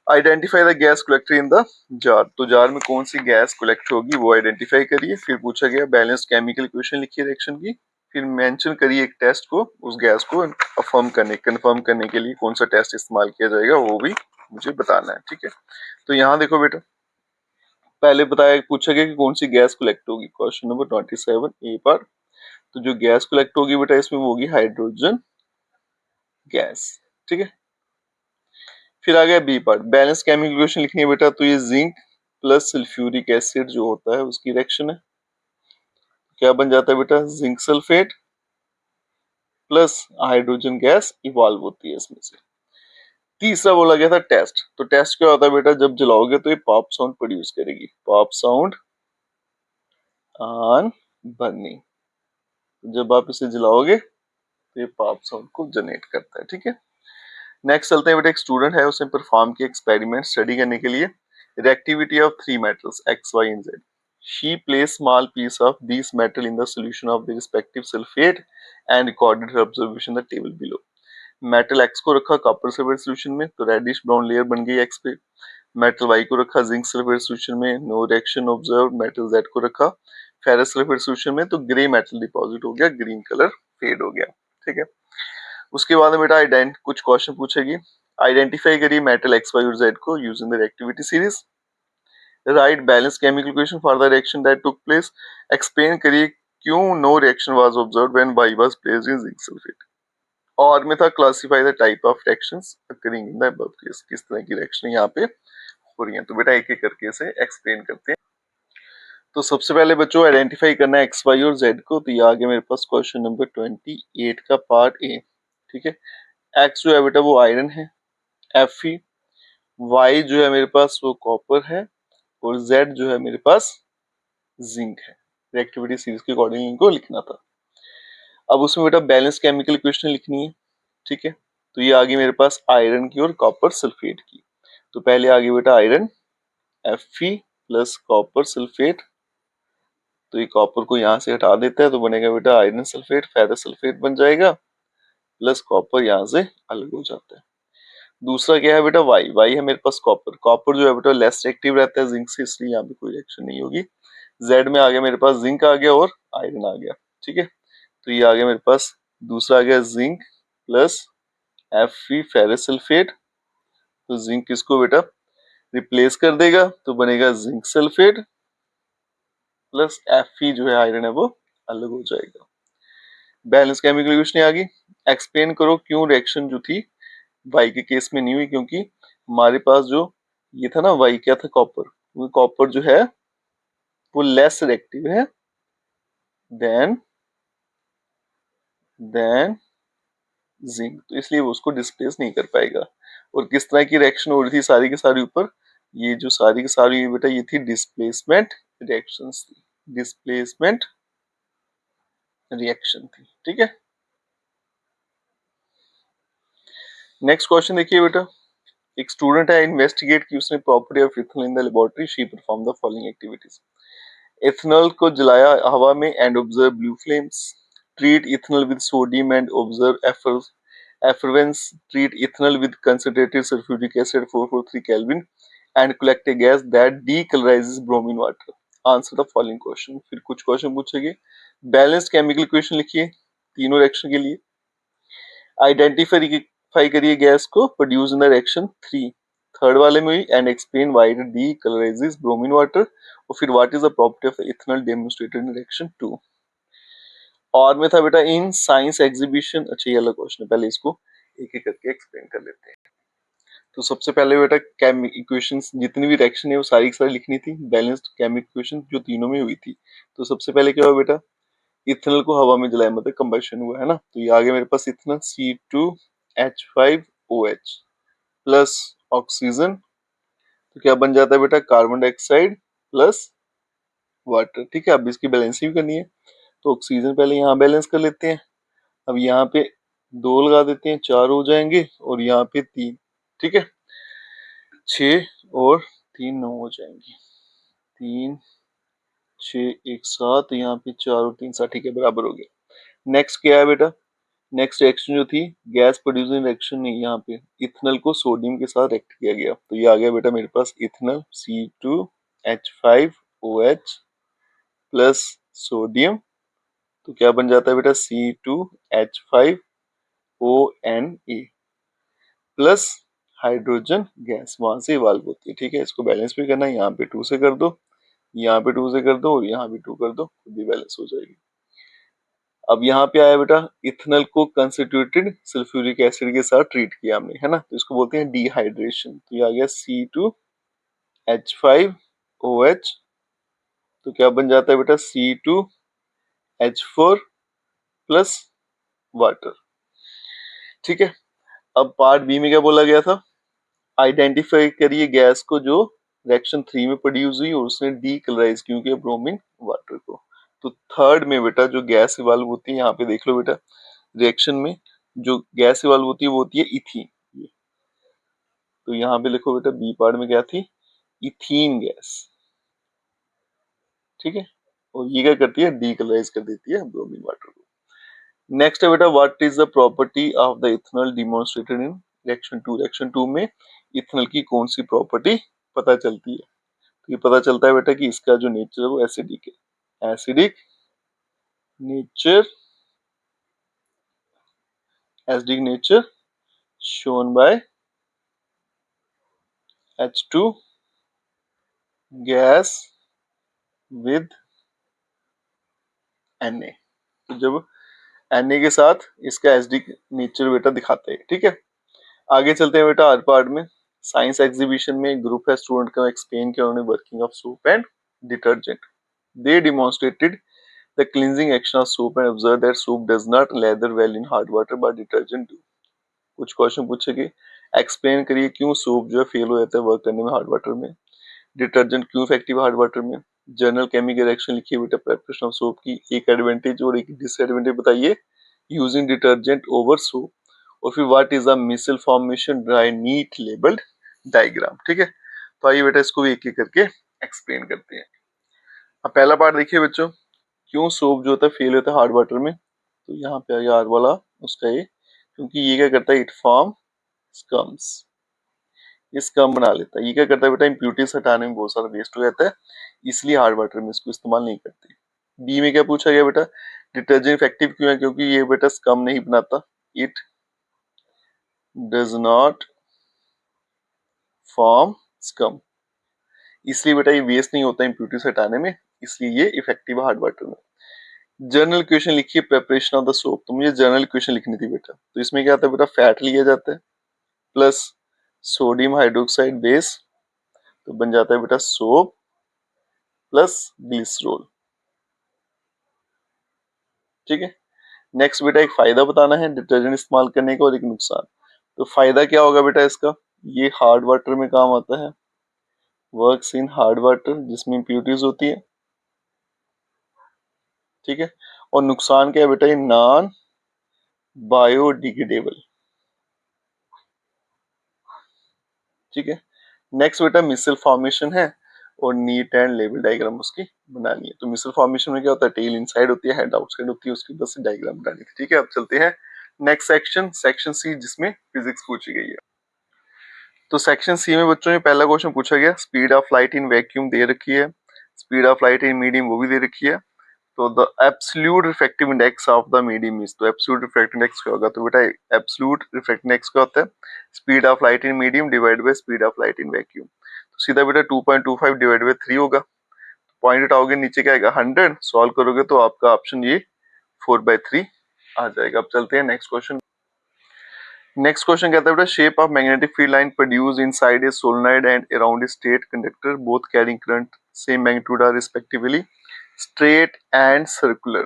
Identify the gas collected in the jar, तो जार में कौन सी गैस कलेक्ट होगी वो आइडेंटिफाई करिए। फिर पूछा गया बैलेंस्ड केमिकल इक्वेशन लिखिए रिएक्शन की। फिर मेंशन करिए एक टेस्ट को, उस गैस को कंफर्म करने के लिए कौन सा टेस्ट इस्तेमाल किया जाएगा वो भी मुझे बताना है। ठीक है, तो यहाँ देखो बेटा, पहले बताया पूछा गया कि कौन सी गैस कलेक्ट होगी, क्वेश्चन नंबर 27 ए पर। तो जो गैस कलेक्ट होगी बेटा इसमें वो होगी हाइड्रोजन गैस। ठीक है, फिर आ गया B part, balance chemical equation लिखनी है बेटा। तो ये जिंक प्लस सल्फ्यूरिक एसिड जो होता है उसकी रिएक्शन है, क्या बन जाता है बेटा, zinc sulphate plus hydrogen gas evolve होती है इसमें से। तीसरा बोला गया था टेस्ट, तो टेस्ट क्या होता है बेटा, जब जलाओगे तो ये पॉप साउंड प्रोड्यूस करेगी, पॉप साउंड ऑन बर्निंग। जब आप इसे जलाओगे तो ये पॉप साउंड को जनरेट करता है। ठीक है, नेक्स्ट चलते हैं बेटा, एक स्टूडेंट है, उसने परफॉर्म किया एक्सपेरिमेंट स्टडी करने के लिए reactivity of 3 metals x y and z. She placed small piece of these metal in the solution of the respective sulfate and recorded her observation in the table below. Metal x को रखा copper sulphate solution में, तो reddish brown layer बन गई x पे। Metal y को रखा zinc sulphate solution में, no reaction observe. Metal z को रखा फेरस सल्फेट सोल्यूशन में, तो ग्रे मेटल डिपॉजिट हो गया, ग्रीन कलर फेड हो गया। ठीक है, उसके बाद में बेटा कुछ क्वेश्चन पूछेगी। आइडेंटिफाई करिए मेटल एक्स वाई और जेड को using the reactivity series. Write balance chemical equation for the reaction that took place. Explain करिए क्यों no reaction was observed when Y was placed in zinc sulphate. और में था classify the type of reactions occurring in the above case, किस तरह की reaction यहाँ पे हो रही है। तो बेटा एक एक करके इसे एक्सप्लेन करते हैं। तो सबसे पहले बच्चों आइडेंटिफाई करना है एक्स वाई और जेड को। तो ये आ गया मेरे पास क्वेश्चन नंबर 28 का पार्ट ए। ठीक है, एक्स जो है बेटा वो आयरन है Fe, वाई जो है मेरे पास वो कॉपर है, और जेड जो है मेरे पास जिंक है। रिएक्टिविटी सीरीज के अकॉर्डिंग इनको लिखना था। अब उसमें बेटा बैलेंस केमिकल इक्वेशन लिखनी है। ठीक है, तो ये आ गई मेरे पास आयरन की और कॉपर सल्फेट की। तो पहले आ गई बेटा iron Fe plus copper sulphate. तो ये कॉपर को यहाँ से हटा देता है तो बनेगा बेटा आयरन सल्फेट, फेरस सल्फेट बन जाएगा, प्लस कॉपर यहाँ से अलग हो जाता है। दूसरा क्या है बेटा वाई, वाई है मेरे पास कॉपर, कॉपर जो है बेटा लेस रिएक्टिव रहता है जिंक से, इसलिए यहाँ पे कोई रिएक्शन नहीं होगी। जेड में आ गया मेरे पास जिंक आ गया और आयरन आ गया। ठीक है, तो ये आ गया मेरे पास दूसरा आ गया zinc plus Fe ferrous sulphate. तो जिंक किसको बेटा रिप्लेस कर देगा तो बनेगा जिंक सल्फेट, प्लस Fe जो है आयरन है वो अलग हो जाएगा। बैलेंस केमिकल इक्वेशन आ गई। एक्सप्लेन करो क्यों रिएक्शन जो थी वाई के केस में नहीं हुई, क्योंकि हमारे पास जो ये था ना वाई क्या था कॉपर, वो कॉपर जो है वो लेस रिएक्टिव है देन देन जिंक, तो इसलिए वो उसको डिस्प्लेस नहीं कर पाएगा। और किस तरह की रिएक्शन हो रही थी सारी की सारी ऊपर, ये जो सारी की सारी बेटा ये थी डिस्प्लेसमेंट रिएक्शंस थी, डिस्प्लेसमेंट रिएक्शन थी। ठीक है, नेक्स्ट क्वेश्चन देखिए बेटा। एक स्टूडेंट है, इन्वेस्टिगेट की उसने property of ethanol in the laboratory, she perform the following activities. Ethanol को जलाया हवा में and observe blue flames. Treat ethanol with sodium and observe effervescence. Treat ethanol with concentrated sulfuric acid 443 Kelvin and collect a gas that decolorizes bromine water. Answer the following question. फिर कुछ question पूछेंगे। Balanced chemical equation लिखिए तीनों reaction के लिए। Identify करिए gas को produce in the reaction 3, third वाले में हुई, and explain why it decolourises bromine water. और फिर what is the property of ethanol demonstrated in reaction 2। और में था बेटा इन साइंस एग्जीबिशन। अच्छा ये अलग क्वेश्चन है, पहले इसको एक एक करके एक्सप्लेन कर लेते हैं। तो सबसे पहले बेटा केमिक इक्वेशंस जितनी भी रिएक्शन है वो सारी की सारी लिखनी थी, बैलेंस्ड केमिक इक्वेशन जो तीनों में हुई थी। तो सबसे पहले क्या हुआ बेटा, इथेनॉल को हवा में जलाया मतलब कंबशन हुआ है ना, तो ये आ गया मेरे पास इथेनॉल C2H5OH प्लस ऑक्सीजन। तो क्या बन जाता है बेटा कार्बन डाइऑक्साइड प्लस वाटर। ठीक है, अब इसकी बैलेंसिंग करनी है, तो ऑक्सीजन पहले यहाँ बैलेंस कर लेते हैं। अब यहाँ पे 2 लगा देते हैं, 4 हो जाएंगे, और यहाँ पे 3। ठीक है, 6 और 3 9 हो जाएंगे, 3 6 1 7, यहाँ पे 4 और 3 7। ठीक है, बराबर हो गया। नेक्स्ट क्या है बेटा, नेक्स्ट रिएक्शन जो थी गैस प्रोड्यूसिंग रिएक्शन में, यहाँ पे इथेनॉल को सोडियम के साथ रिएक्ट किया गया। तो ये आ गया बेटा मेरे पास इथेनॉल C2H5OH प्लस सोडियम। तो क्या बन जाता है बेटा C2H5ONA प्लस हाइड्रोजन गैस, वहां से इवाल्व होती है। ठीक है, इसको बैलेंस भी करना है, यहाँ पे 2 से कर दो, यहाँ पे 2 से कर दो, और यहाँ भी 2 कर दो, खुद ही बैलेंस हो जाएगी। अब यहाँ पे आया बेटा इथेनॉल को कंसंट्रेटेड सल्फ्यूरिक एसिड के साथ ट्रीट किया हमने, है ना, तो इसको बोलते हैं डिहाइड्रेशन। तो ये आ गया C2H5OH। तो क्या बन जाता है बेटा C2H4 प्लस वाटर। ठीक है, अब पार्ट बी में क्या बोला गया था, आइडेंटिफाई करिए गैस को जो रिएक्शन 3 में प्रोड्यूस हुई और उसने डीकलराइज क्यों किया ब्रोमीन वाटर को। तो थर्ड में बेटा जो गैस इवाल्व होती है, यहाँ पे देख लो बेटा रिएक्शन में जो गैस इवाल्व होती है वो होती है इथीन। तो यहाँ पे लिखो बेटा बी पार्ट में क्या थी, इथीन गैस। ठीक है, और ये क्या करती है डीकलराइज कर देती है ब्रोमीन वाटर को। नेक्स्ट है बेटा what is the property of the ethanol demonstrated in reaction 2। Reaction 2 में इथेनॉल की कौन सी प्रॉपर्टी पता चलती है, तो ये पता चलता है बेटा कि इसका जो नेचर है वो एसिडिक है। Acidic nature, acidic nature shown by H2 gas with Na। तो जब Na के साथ इसका एसिडिक नेचर बेटा दिखाते हैं, ठीक है। आगे चलते हैं बेटा हर पार्ट में। साइंस एग्जीबिशन में एक ग्रुप है स्टूडेंट का, एक्सप्लेन किया उन्होंने working of soap and detergent. They demonstrated the cleansing action of soap and observe that soap does not leather well in hard water but detergent do. कुछ question पूछेंगे, explain करिए क्यों soap जो है fail हो जाता है वर्क करने में हार्ड वाटर में, डिटर्जेंट क्यों इफेक्टिव हार्ड वाटर में। जनरल केमिकल रिएक्शन लिखिए बेटा प्रिपरेशन ऑफ सोप की, एक एडवांटेज और एक डिसएडवांटेज बताइए यूजिंग डिटर्जेंट ओवर सोप, और फिर what is a micelle formation, draw neat labelled diagram, ठीक है। तो आइए बेटा इसको भी एक एक करके एक्सप्लेन करते हैं। अब पहला पार्ट देखिए बच्चों, क्यों सोप जो होता है फेल होता है हार्ड वाटर में। तो यहाँ पे आ गया आर वाला उसका ये, क्योंकि ये क्या करता है, इट फॉर्म स्कम्स, ये स्कम बना लेता है। ये क्या करता है बेटा, इम्प्यूरिटीज हटाने में बहुत सारा वेस्ट हो जाता है, इसलिए हार्ड वाटर में इसको इस्तेमाल नहीं करते। बी में क्या पूछा गया बेटा, डिटर्जेंट इफेक्टिव क्यों है, क्योंकि ये बेटा स्कम नहीं बनाता, it does not form scum, इसलिए बेटा ये वेस्ट नहीं होता इम्प्यूरिटीज हटाने में, इसलिए ये इफेक्टिव हार्ड वाटर में। जर्नल इक्वेशन लिखिए प्रिपरेशन ऑफ द सोप। तो मुझे जर्नल इक्वेशन लिखनी थी बेटा, तो इसमें क्या आता है बेटा, फैट लिया जाता है प्लस सोडियम हाइड्रोक्साइड बेस, तो बन जाता है बेटा सोप प्लस ग्लिसरॉल, ठीक है। नेक्स्ट बेटा एक फायदा बताना है डिटर्जेंट इस्तेमाल करने का और एक नुकसान। तो फायदा क्या होगा बेटा इसका, ये हार्ड वाटर में काम आता है, वर्क्स इन हार्ड वाटर जिसमें इम्प्यूरिटीज होती है, ठीक है। और नुकसान क्या है बेटा, ये नॉन बायोडिग्रेडेबल, ठीक है। नेक्स्ट बेटा मिसल फॉर्मेशन है और नीट एंड लेबल डायग्राम उसकी बनानी है। तो मिसल फॉर्मेशन में क्या होता है, टेल इनसाइड होती है, हेड आउटसाइड होती है, उसकी बस डायग्राम बनानी है, ठीक है। अब चलते हैं नेक्स्ट सेक्शन, सेक्शन सी, जिसमें फिजिक्स पूछी गई है। तो सेक्शन सी में बच्चों ने पहला क्वेश्चन पूछा गया, speed of light in vacuum दे रखी है, speed of light in medium वो भी दे रखी है। तो the absolute refractive index of the medium is, तो एब्सोल्यूट रिफ्रैक्टिव इंडेक्स क्या होगा, तो बेटा एब्सोल्यूट रिफ्रैक्टिव इंडेक्स क्या होता है, speed of light in medium divide by speed of light in vacuum. तो सीधा बेटा 2.25 डिवाइड बाय 3 होगा, पॉइंट उठाओगे नीचे क्या आएगा 100, सॉल्व करोगे तो आपका ऑप्शन ये 4/3 आ जाएगा। अब चलते हैं नेक्स्ट क्वेश्चन। नेक्स्ट क्वेश्चन कहता है बेटा shape of magnetic field line produce inside a solenoid and around a straight conductor both carrying current same magnitude are respectively straight and circular.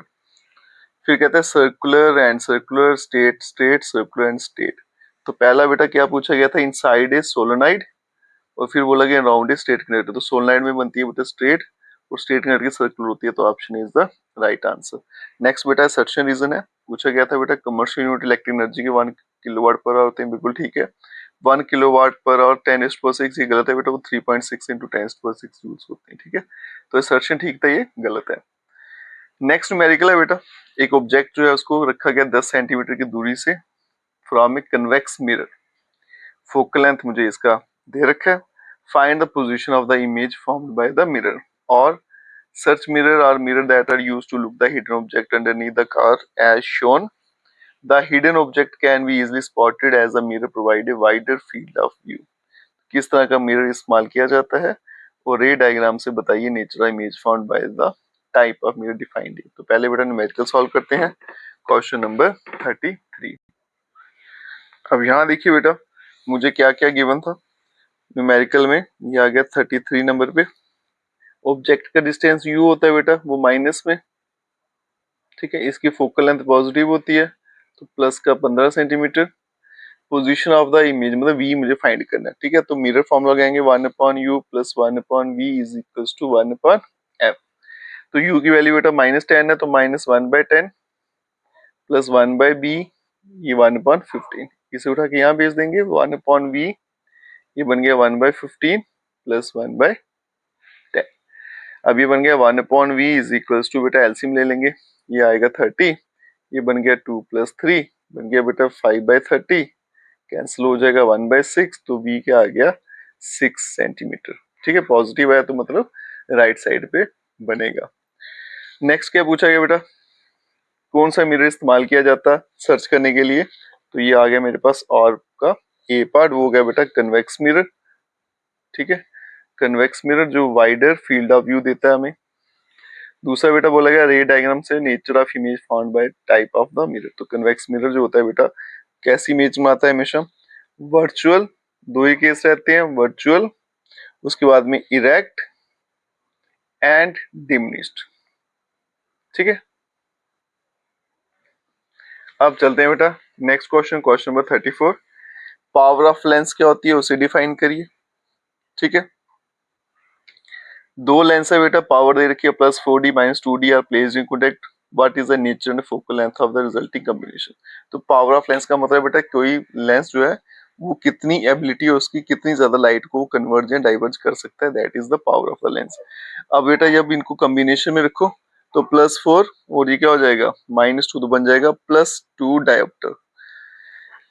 फिर कहता है circular and circular, straight straight, circular and straight. तो पहला बेटा क्या पूछा गया था, इनसाइड ए सोलेनोइड, और फिर बोला गया अराउंड ए स्टेट कंडक्टर। तो सोलेनोइड में बनती है बेटा स्ट्रेट और स्टेट कंडक्टर की सर्कुलर होती है, तो option is the right answer. Next बेटा सर्शन रीजन है, पूछा गया था बेटा कमर्शियल यूनिट इलेक्ट्रिक एनर्जी के 1 किलोवाट पर आवर होते हैं, बिल्कुल ठीक है। 1 किलोवाट पर आवर 10⁻⁶, ये गलत है बेटा, वो 3.6 इंटू 10⁻⁶ जूल्स होते हैं, ठीक है। तो सर्शन ठीक था, ये गलत है। नेक्स्ट न्यूमेरिकल है बेटा, एक ऑब्जेक्ट जो है उसको रखा गया 10 सेंटीमीटर की दूरी से from a convex mirror, focal length मुझे इसका दे रखा है, find the position of the image formed by the mirror, और such mirror or mirror that are used to look the hidden object underneath the car as shown. The hidden object can be easily spotted as the mirror provide a wider field of view. किस तरह का mirror इस्तेमाल किया जाता है, और रे diagram से बताइए natural image found by the type of mirror defined. तो पहले बेटा न्यूमेरिकल सॉल्व करते हैं, क्वेश्चन नंबर 33। अब यहाँ देखिए बेटा मुझे क्या क्या गिवन था न्यूमेरिकल में, ये आ गया 33 नंबर पे। ऑब्जेक्ट का डिस्टेंस u होता है बेटा, वो माइनस में, ठीक है। इसकी फोकल लेंथ पॉजिटिव होती है, तो प्लस का 15 centimetre. Position of the image मतलब v मुझे फाइंड करना है, ठीक है। तो मिरर फॉर्मूला लगाएंगे 1/u plus 1/v is equals to 1/f। तो u की वैल्यू बेटा -10 है, तो -1/10 प्लस 1/b, ये 1/15। इसे उठा के यहाँ भेज देंगे 1/v, ये बन गया 1/15 प्लस 1/10। अब ये बन गया 1/v इज इक्वल्स टू बेटा एलसीएम ले लेंगे, ये आएगा 30, ये बन गया 2 + 3 बन गया बेटा 5/30, कैंसिल हो जाएगा 1/6, तो v क्या आ गया 6 सेंटीमीटर, ठीक है। पॉजिटिव आया तो मतलब राइट साइड पे बनेगा। नेक्स्ट क्या पूछा गया बेटा, कौन सा मिरर इस्तेमाल किया जाता है सर्च करने के लिए, तो ये आ गया मेरे पास और का ए पार्ट, वो हो गया बेटा कन्वेक्स मिरर। ठीक है, कन्वेक्स मिरर जो वाइडर फील्ड ऑफ व्यू देता है हमें। दूसरा बेटा बोला गया रे डायग्राम से nature of image found by type of the mirror. तो कन्वेक्स मिरर जो होता है बेटा कैसी इमेज में आता है हमेशा, वर्चुअल, दो ही केस रहते हैं, वर्चुअल, उसके बाद में इरेक्ट एंड डिमिनिश्ड। ठीक है, अब चलते हैं बेटा next question, question number 34। Power of lens क्या होती है उसे डिफाइन करिए। ठीक है, दो लेंस है बेटा, पावर दे रखी है +4D -2D are placed in contact, what is the nature and focal length of the resulting combination. तो पावर ऑफ लेंस का मतलब बेटा कोई लेंस जो है वो कितनी एबिलिटी है उसकी, कितनी ज्यादा लाइट को कन्वर्ज या डाइवर्ज कर सकता है, that is the power of the lens. अब बेटा जब इनको कॉम्बिनेशन में रखो तो +4 और ये क्या हो जाएगा -2, तो बन जाएगा +2 डायोप्टर।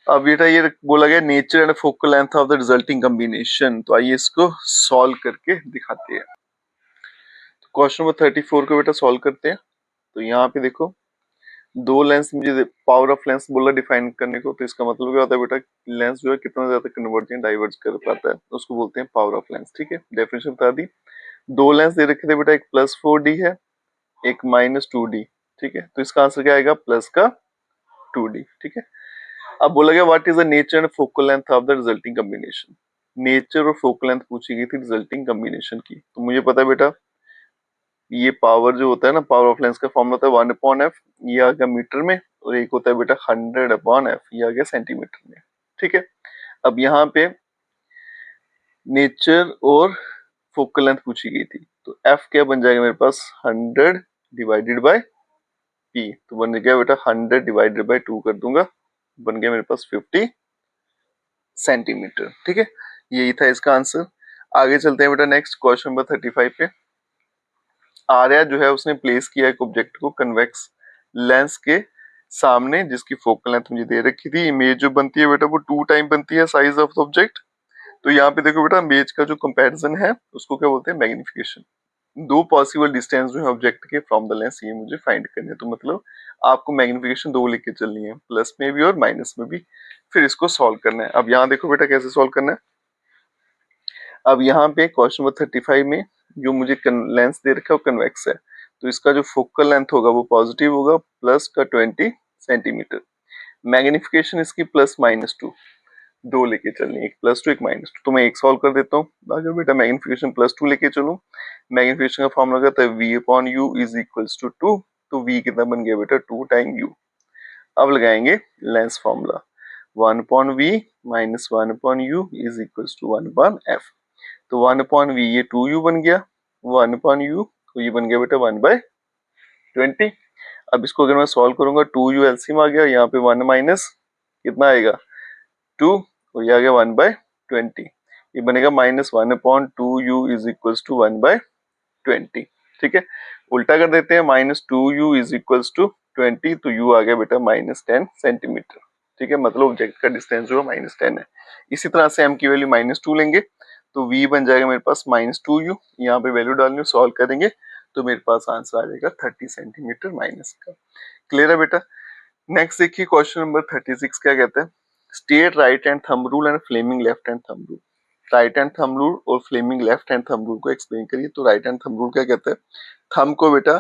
अब बेटा ये बोला गया nature and focal length of the resulting combination, तो आइए इसको सॉल्व करके दिखाते हैं। क्वेश्चन नंबर 34 को बेटा सॉल्व करते हैं। तो यहाँ पे देखो दो लेंस, मुझे पावर ऑफ लेंस बोला डिफाइन करने को, तो इसका मतलब क्या होता है बेटा लेंस जो है कितना ज्यादा कन्वर्ज या डाइवर्ज कर पाता है उसको बोलते हैं पावर ऑफ लेंस। ठीक है, डेफिनेशन बता दी। दो लेंस दे रखे थे बेटा, एक +4D है, एक -2D। ठीक है, तो इसका आंसर क्या आएगा प्लस का 2D। ठीक है, अब बोला गया what is the nature and focal length of the resulting combination. Nature और फोकल लेंथ पूछी गई थी रिजल्टिंग कॉम्बिनेशन की, तो मुझे पता है बेटा ये पावर जो होता है ना, पावर ऑफ लेंस का फॉर्मूला होता है 1/f, ये आ गया मीटर में, और एक होता है बेटा 100/f, ये आ गया सेंटीमीटर में। ठीक है, अब यहाँ पे नेचर और फोकल लेंथ पूछी गई थी, तो f क्या बन जाएगा मेरे पास 100 डिवाइडेड बाय p, तो बन गया बेटा 100 डिवाइडेड बाय 2 कर दूंगा, बन गया मेरे पास 50 सेंटीमीटर। ठीक है, यही था इसका आंसर। आगे चलते हैं बेटा नेक्स्ट क्वेश्चन नंबर 35 पे। आर्या जो है उसने प्लेस किया एक ऑब्जेक्ट को कन्वेक्स लेंस के सामने जिसकी फोकल लेंथ मुझे दे रखी थी। इमेज जो बनती है बेटा वो 2 टाइम बनती है साइज ऑफ द ऑब्जेक्ट। तो यहाँ पे देखो बेटा इमेज का जो कंपैरिजन है उसको क्या बोलते हैं मैग्निफिकेशन। दो पॉसिबल डिस्टेंस जो है ऑब्जेक्ट के फ्रॉम द लेंस ये मुझे फाइंड करने हैं, तो मतलब आपको मैग्निफिकेशन दो लेके चलनी है, प्लस में भी और माइनस में भी, फिर इसको सॉल्व करना है। अब यहाँ देखो बेटा कैसे सॉल्व करना है। अब यहाँ पे क्वेश्चन नंबर 35 में जो मुझे लेंस दे रखा है वो कन्वेक्स है, तो इसका जो फोकल लेंथ होगा वो पॉजिटिव होगा, प्लस का 20 सेंटीमीटर। मैग्निफिकेशन इसकी +-2, दो लेके चलनी है, एक +2 एक -2, तो मैं एक सॉल्व कर देता हूँ। अगर बेटा मैग्निफिकेशन +2 लेके चलूं, मैग्निफिकेशन का फॉर्मूला कहता है V/U इज इक्वल्स टू 2, तो V कितना बन गया बेटा 2 टाइम U। अब लगाएंगे lens formula 1/V minus 1/U is equals to 1/F, तो 1/V ये 2U बन गया, 1/U तो ये बन गया बेटा 1/20। अब इसको अगर मैं सॉल्व करूंगा 2U एलसीएम आ गया, यहाँ पे 1 माइनस कितना आएगा 2, और ये आ गया 1/20, ये बनेगा -1/2U इज इक्वल्स टू 1/20। ठीक है, उल्टा कर देते हैं, -2U इज इक्वल्स टू 20, तो U आ गया बेटा -10 सेंटीमीटर। ठीक है, मतलब ऑब्जेक्ट का डिस्टेंस जो है -10 है। इसी तरह से m की वैल्यू -2 लेंगे तो v बन जाएगा मेरे पास -2u, यहाँ पे वैल्यू डालनी, सॉल्व करेंगे तो मेरे पास आंसर आ जाएगा 30 सेंटीमीटर माइनस का। क्लियर है बेटा। नेक्स्ट देखिए क्वेश्चन नंबर 36 क्या कहता है, state right hand thumb rule and Fleming left hand thumb rule. Right hand thumb rule और Fleming left hand thumb rule को एक्सप्लेन करिए। तो राइट हैंड थंब रूल क्या कहता है, थंब को बेटा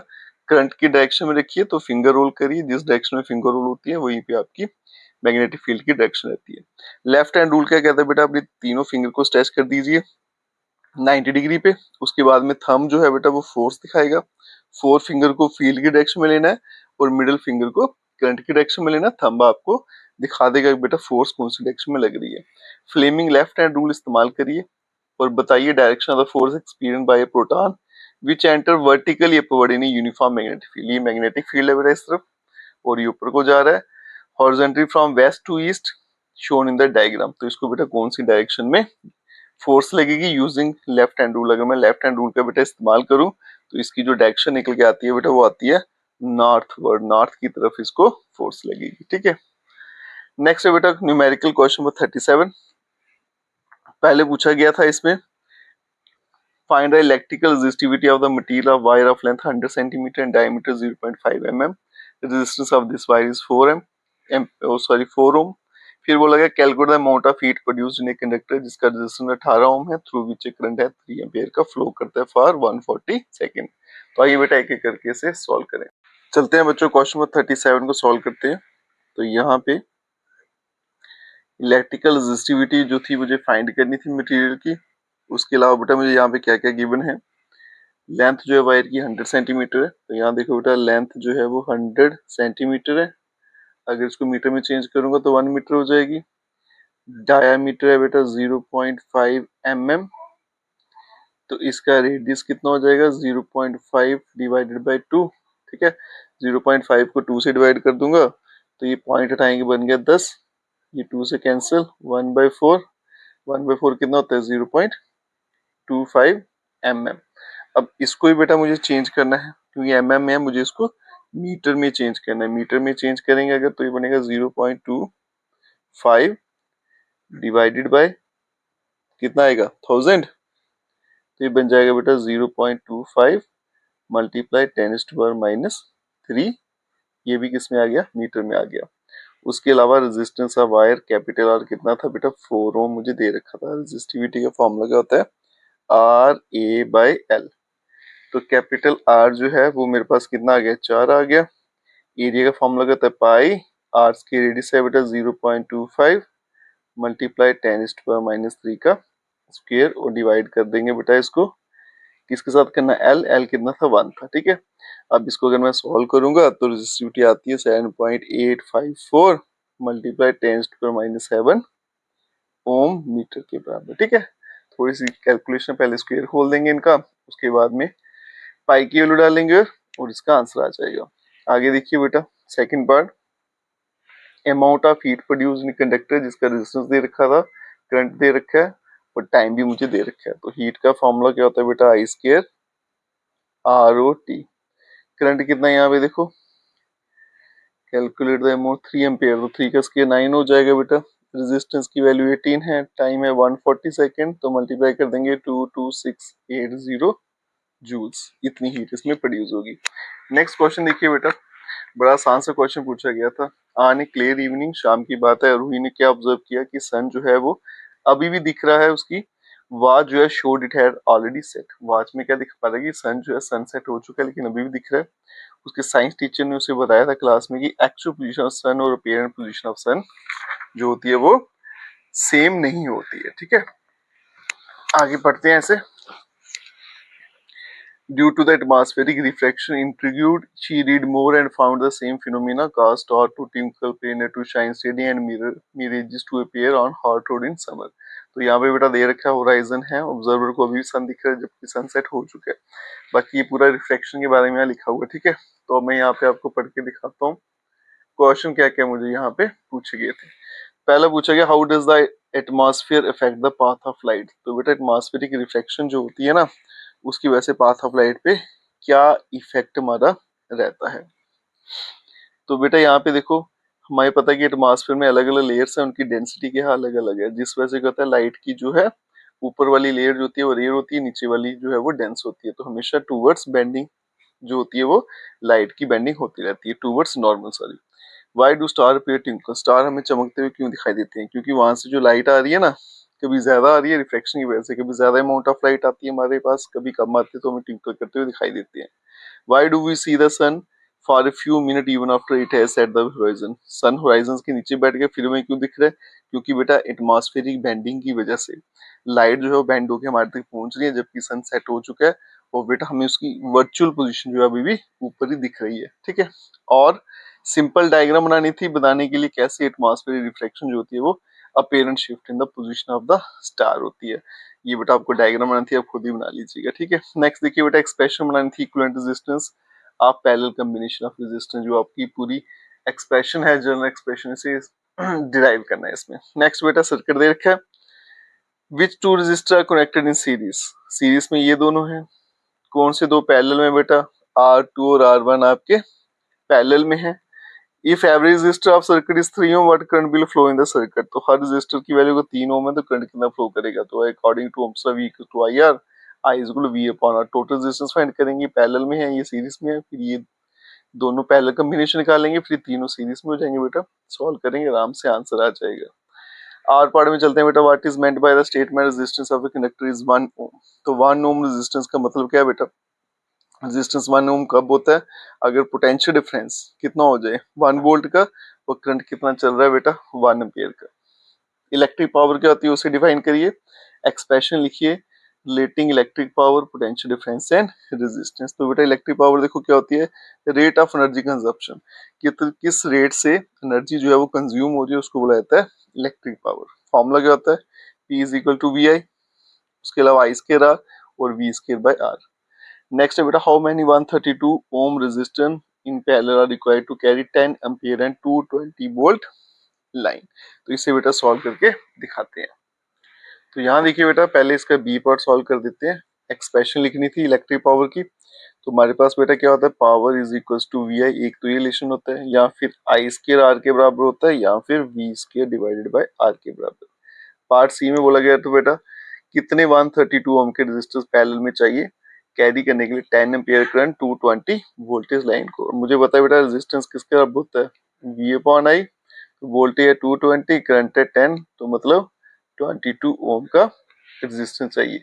करंट की डायरेक्शन में रखिए तो फिंगर रोल करिए, जिस डायरेक्शन में फिंगर रोल होती है वहीं पे आपकी मैग्नेटिक फील्ड की डायरेक्शन रहती है। लेफ्ट हैंड रूल क्या कहता है बेटा, अपनी तीनों फिंगर को स्ट्रेच कर दीजिए 90 डिग्री पे, उसके बाद में थंब जो है बेटा वो फोर्स दिखाएगा, फोर फिंगर को फील्ड की डायरेक्शन में लेना है और मिडिल फिंगर को करंट की डायरेक्शन में लेना। थंब आपको दिखा देगा बेटा फोर्स कौन सी डायरेक्शन में लग रही है। फ्लेमिंग लेफ्ट हैंड रूल इस्तेमाल करिए और बताइए direction of the force experienced bye a proton which enter vertically upward in uniform magnetic field. ये मैग्नेटिक फील्ड है बेटा इस तरफ और ये ऊपर को जा रहा है horizontally from west to east shown in the diagram. तो इसको बेटा कौन सी डायरेक्शन में फोर्स लगेगी यूजिंग लेफ्ट हैंड रूल। अगर मैं लेफ्ट हैंड रूल का बेटा इस्तेमाल करूं तो इसकी जो डायरेक्शन निकल के आती है बेटा वो आती है नॉर्थवर्ड, नॉर्थ की तरफ इसको फोर्स लगेगी। ठीक है, नेक्स्ट है बेटा न्यूमेरिकल क्वेश्चन नंबर 37। पहले पूछा गया था इसमें Find the electrical resistivity of the material of wire of length 100 cm and diameter 0.5 mm. The resistance of this wire is 4 ohm. फिर बोला गया calculate the amount of heat produced in a conductor जिसका resistance 18 ओम है, through which A current है 3 ampere का flow करता है for 140 second. तो आइए बेटा एक एक करके इसे सॉल्व करें। चलते हैं बच्चों क्वेश्चन नंबर 37 को सॉल्व करते हैं। तो यहाँ पे इलेक्ट्रिकल रेजिस्टिविटी जो थी मुझे फाइंड करनी थी मटेरियल की। उसके अलावा बेटा मुझे यहाँ पे क्या क्या गिवन है। लेंथ जो है वायर की 100 सेंटीमीटर है, तो यहाँ देखो बेटा लेंथ जो है वो 100 सेंटीमीटर है। अगर इसको मीटर में चेंज करूंगा तो 1 मीटर हो जाएगी। डायामीटर है बेटा 0.5 mm, तो इसका रेडियस कितना हो जाएगा 0.5 डिवाइडेड बाई 2। ठीक है, 0.5 को 2 से डिवाइड कर दूंगा तो ये पॉइंट हटाएंगे बन गया 10, ये 2 से कैंसिल 1/4, 1/4 कितना होता है 0.25 mm। अब इसको ही बेटा मुझे चेंज करना है क्योंकि mm में है, मुझे इसको मीटर में चेंज करना है। मीटर में चेंज करेंगे अगर तो ये बनेगा 0.25 डिवाइडेड बाय कितना आएगा 1000, तो ये बन जाएगा बेटा 0.25 मल्टीप्लाई 10⁻⁻3। ये भी किस में आ गया मीटर में आ गया। उसके अलावा resistance of wire capital R कितना था बेटा 4 ओम मुझे दे रखा था। रेजिस्टिविटी का फॉर्मूला क्या होता है RA/L। तो कैपिटल आर जो है वो मेरे पास कितना आ गया 4 आ गया। एरिया का फॉर्मूला क्या होता है पाई, आर की रेडियस है बेटा 0.25 मल्टीप्लाई 10⁻⁻3 का स्क्वायर और डिवाइड कर देंगे बेटा इसको किसके साथ करना एल, एल कितना था 1 था। ठीक है, अब इसको अगर मैं सॉल्व करूंगा तो रेजिस्टिविटी आती है 7.854 मल्टीप्लाई 10⁻⁷ ओम मीटर के बराबर। ठीक है, थोड़ी सी कैलकुलेशन पहले स्क्वायर खोल देंगे इनका, उसके बाद में पाई की वैल्यू डालेंगे और इसका आंसर आ जाएगा। आगे देखिए बेटा second part, amount of heat produced in conductor जिसका रेजिस्टेंस दे रखा था, करंट दे रखा है और टाइम भी मुझे दे रखा है। तो हीट का फॉर्मूला क्या होता है बेटा I² ROT। करंट कितना है यहाँ पे देखो, कैलकुलेट द अमाउंट 3 एम्पियर, तो 3 का स्क्वायर 9 हो जाएगा बेटा। रेजिस्टेंस की वैल्यू 18 है, टाइम है 140 सेकंड, तो मल्टीप्लाई कर देंगे 22680 जूल्स, इतनी हीट इसमें प्रोड्यूस होगी। नेक्स्ट क्वेश्चन देखिए बेटा, बड़ा आसान सा क्वेश्चन पूछा गया था। ऑन ए क्लियर इवनिंग, शाम की बात है, रूही ने क्या ऑब्जर्व किया कि सन जो है वो अभी भी दिख रहा है, उसकी वॉच जो है showed it had already set. Watch में क्या दिख पा रहा है कि सन जो है सनसेट हो चुका है लेकिन अभी भी दिख रहा है। उसके साइंस टीचर ने उसे बताया था क्लास में कि एक्चुअल पोजीशन ऑफ सन और अपीयरेंट पोजीशन ऑफ सन जो होती है वो सेम नहीं होती है। ठीक है, आगे पढ़ते हैं ऐसे। Due to the atmospheric refraction intrigued, she read more and found the same phenomena cause star to twinkle, planet to shine steady and mirages to appear on hot road in summer। तो यहाँ पे बेटा दे रखा है horizon है, observer को अभी सन दिख रहा है जबकि सनसेट हो चुका है। बाकी ये पूरा रिफ्लेक्शन के बारे में यहाँ लिखा हुआ है। ठीक है, तो मैं यहाँ पे आपको पढ़ के दिखाता हूँ क्वेश्चन क्या क्या मुझे यहाँ पे पूछे गए थे। पहला पूछा गया how does the atmosphere affect the path of light. तो बेटा एटमॉस्फेरिक रिफ्लेक्शन जो होती है ना उसकी वजह से पाथ ऑफ लाइट पे क्या इफेक्ट हमारा रहता है। तो बेटा यहाँ पे देखो हमें पता है कि एटमॉस्फेयर में अलग अलग लेयर्स हैं, उनकी डेंसिटी क्या अलग अलग है, जिस वजह से क्या होता है लाइट की जो है ऊपर वाली लेयर जो होती है वो रेयर होती है, नीचे वाली जो है वो डेंस होती है। तो हमेशा टूवर्ड्स बेंडिंग जो होती है वो लाइट की बेंडिंग होती रहती है, towards normal sorry. Why do star appear twinkle, star हमें चमकते हुए क्यों दिखाई देते हैं, क्योंकि वहां से जो लाइट आ रही है ना कभी ज्यादा आ रही है रिफ्लेक्शन की वजह से, कभी ज्यादा अमाउंट ऑफ लाइट आती है हमारे पास, कभी कम आती है तो हमें ट्विंकल करते हुए दिखाई देते हैं। Why do we see the sun for a few minute even after it has set the horizon, sun horizon के नीचे बैठ के फिर हमें क्यों दिख रहा है, क्योंकि बेटा एटमॉस्फेरिक बेंडिंग की वजह से लाइट जो है वो बेंड होकर हमारे तक पहुंच रही है जबकि सन सेट हो चुका है और बेटा हमें उसकी वर्चुअल पोजीशन जो है अभी भी ऊपर ही दिख रही है। ठीक है, और सिंपल डायग्राम बनानी थी बताने के लिए कैसे एटमॉस्फेरिक रिफ्लेक्शन जो होती है वो appearance shift in the position of the star होती है। ये बेटा आपको डायग्राम बनानी थी, आप खुद ही बना लीजिएगा। ठीक है, नेक्स्ट देखिए बेटा एक्सप्रेशन बनानी थी equivalent resistance of parallel combination of resistance, जो आपकी पूरी एक्सप्रेशन है जनरल एक्सप्रेशन से डिराइव करना है इसमें। नेक्स्ट बेटा सर्किट दे रखा है, which two resistor are connected in series, series में ये दोनों हैं, कौन से दो पैरेलल में बेटा R2 और R1 आपके पैरेलल में है। If average resistor of circuit is 3 ohm what current will flow in the circuit, तो हर रेजिस्टर की वैल्यू को 3 ओम है तो करंट कितना फ्लो करेगा, तो according to Ohm's law V = IR I is V upon R. Total resistance find करेंगे, पैरेलल में है, ये सीरीज में है, फिर ये दोनों पैरेलल कॉम्बिनेशन निकालेंगे, फिर तीनों सीरीज में हो जाएंगे बेटा। सॉल्व करेंगे, आराम से आंसर आ जाएगा। आर पार्ट में चलते हैं बेटा। What is meant by the statement resistance of a conductor is 1 ओम। तो 1 ओम रेजिस्टेंस का मतलब क्या है बेटा? रेजिस्टेंस 1 ओम कब होता है? अगर पोटेंशियल डिफरेंस कितना हो जाए 1 वोल्ट का, और करंट कितना चल रहा है बेटा 1 एम्पियर का। इलेक्ट्रिक पावर क्या होती है उसे डिफाइन करिए, एक्सप्रेशन लिखिए, relating electric power, potential difference and resistance. तो बेटा इलेक्ट्रिक पावर देखो क्या होती है, रेट ऑफ एनर्जी कंजप्शन, किस रेट से एनर्जी जो है वो कंज्यूम हो रही है उसको बोला जाता है इलेक्ट्रिक पावर। फॉर्मूला क्या होता है, P is equal to V I, उसके अलावा आई स्केयर आर और V square by R. Next है बेटा, how many 132 ohm resistance in parallel are required to carry 10 ampere and 220 volt line. तो इसे बेटा सॉल्व करके दिखाते हैं। तो यहाँ देखिए बेटा, पहले इसका बी पार्ट सॉल्व कर देते हैं। एक्सप्रेशन लिखनी थी इलेक्ट्रिक पावर की, तो हमारे पास बेटा क्या होता है, power is equal to V I, एक तो ये रिलेशन होता है, या फिर आई स्केयर आर के बराबर होता है, या फिर V square divided by R के बराबर। पार्ट सी में बोला गया तो बेटा कितने 132 ओम के रेजिस्टेंस पैरेलल में चाहिए कैरी करने के लिए 10 एम्पियर करंट 220 वोल्टेज लाइन को। और मुझे पता है बेटा रेजिस्टेंस किसके बराबर होता है, वी अपॉन आई। वोल्टेज है 220, करंट है 10, तो मतलब 22 ओम का रेजिस्टेंस चाहिए।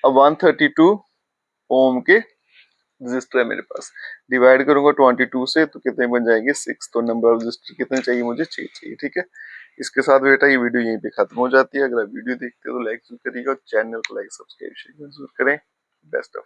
अब 132 ओम के रेजिस्टर है मेरे पास, डिवाइड करूंगा 22 से तो कितने बन जाएंगे 6। तो नंबर ऑफ रेजिस्टर कितने चाहिए मुझे, 6 चाहिए। ठीक है, इसके साथ बेटा ये वीडियो यहीं पे खत्म हो जाती है। अगर आप वीडियो देखते हो तो लाइक जरूर करिएगा, चैनल को लाइक सब्सक्राइब शेयर जरूर करें। Best of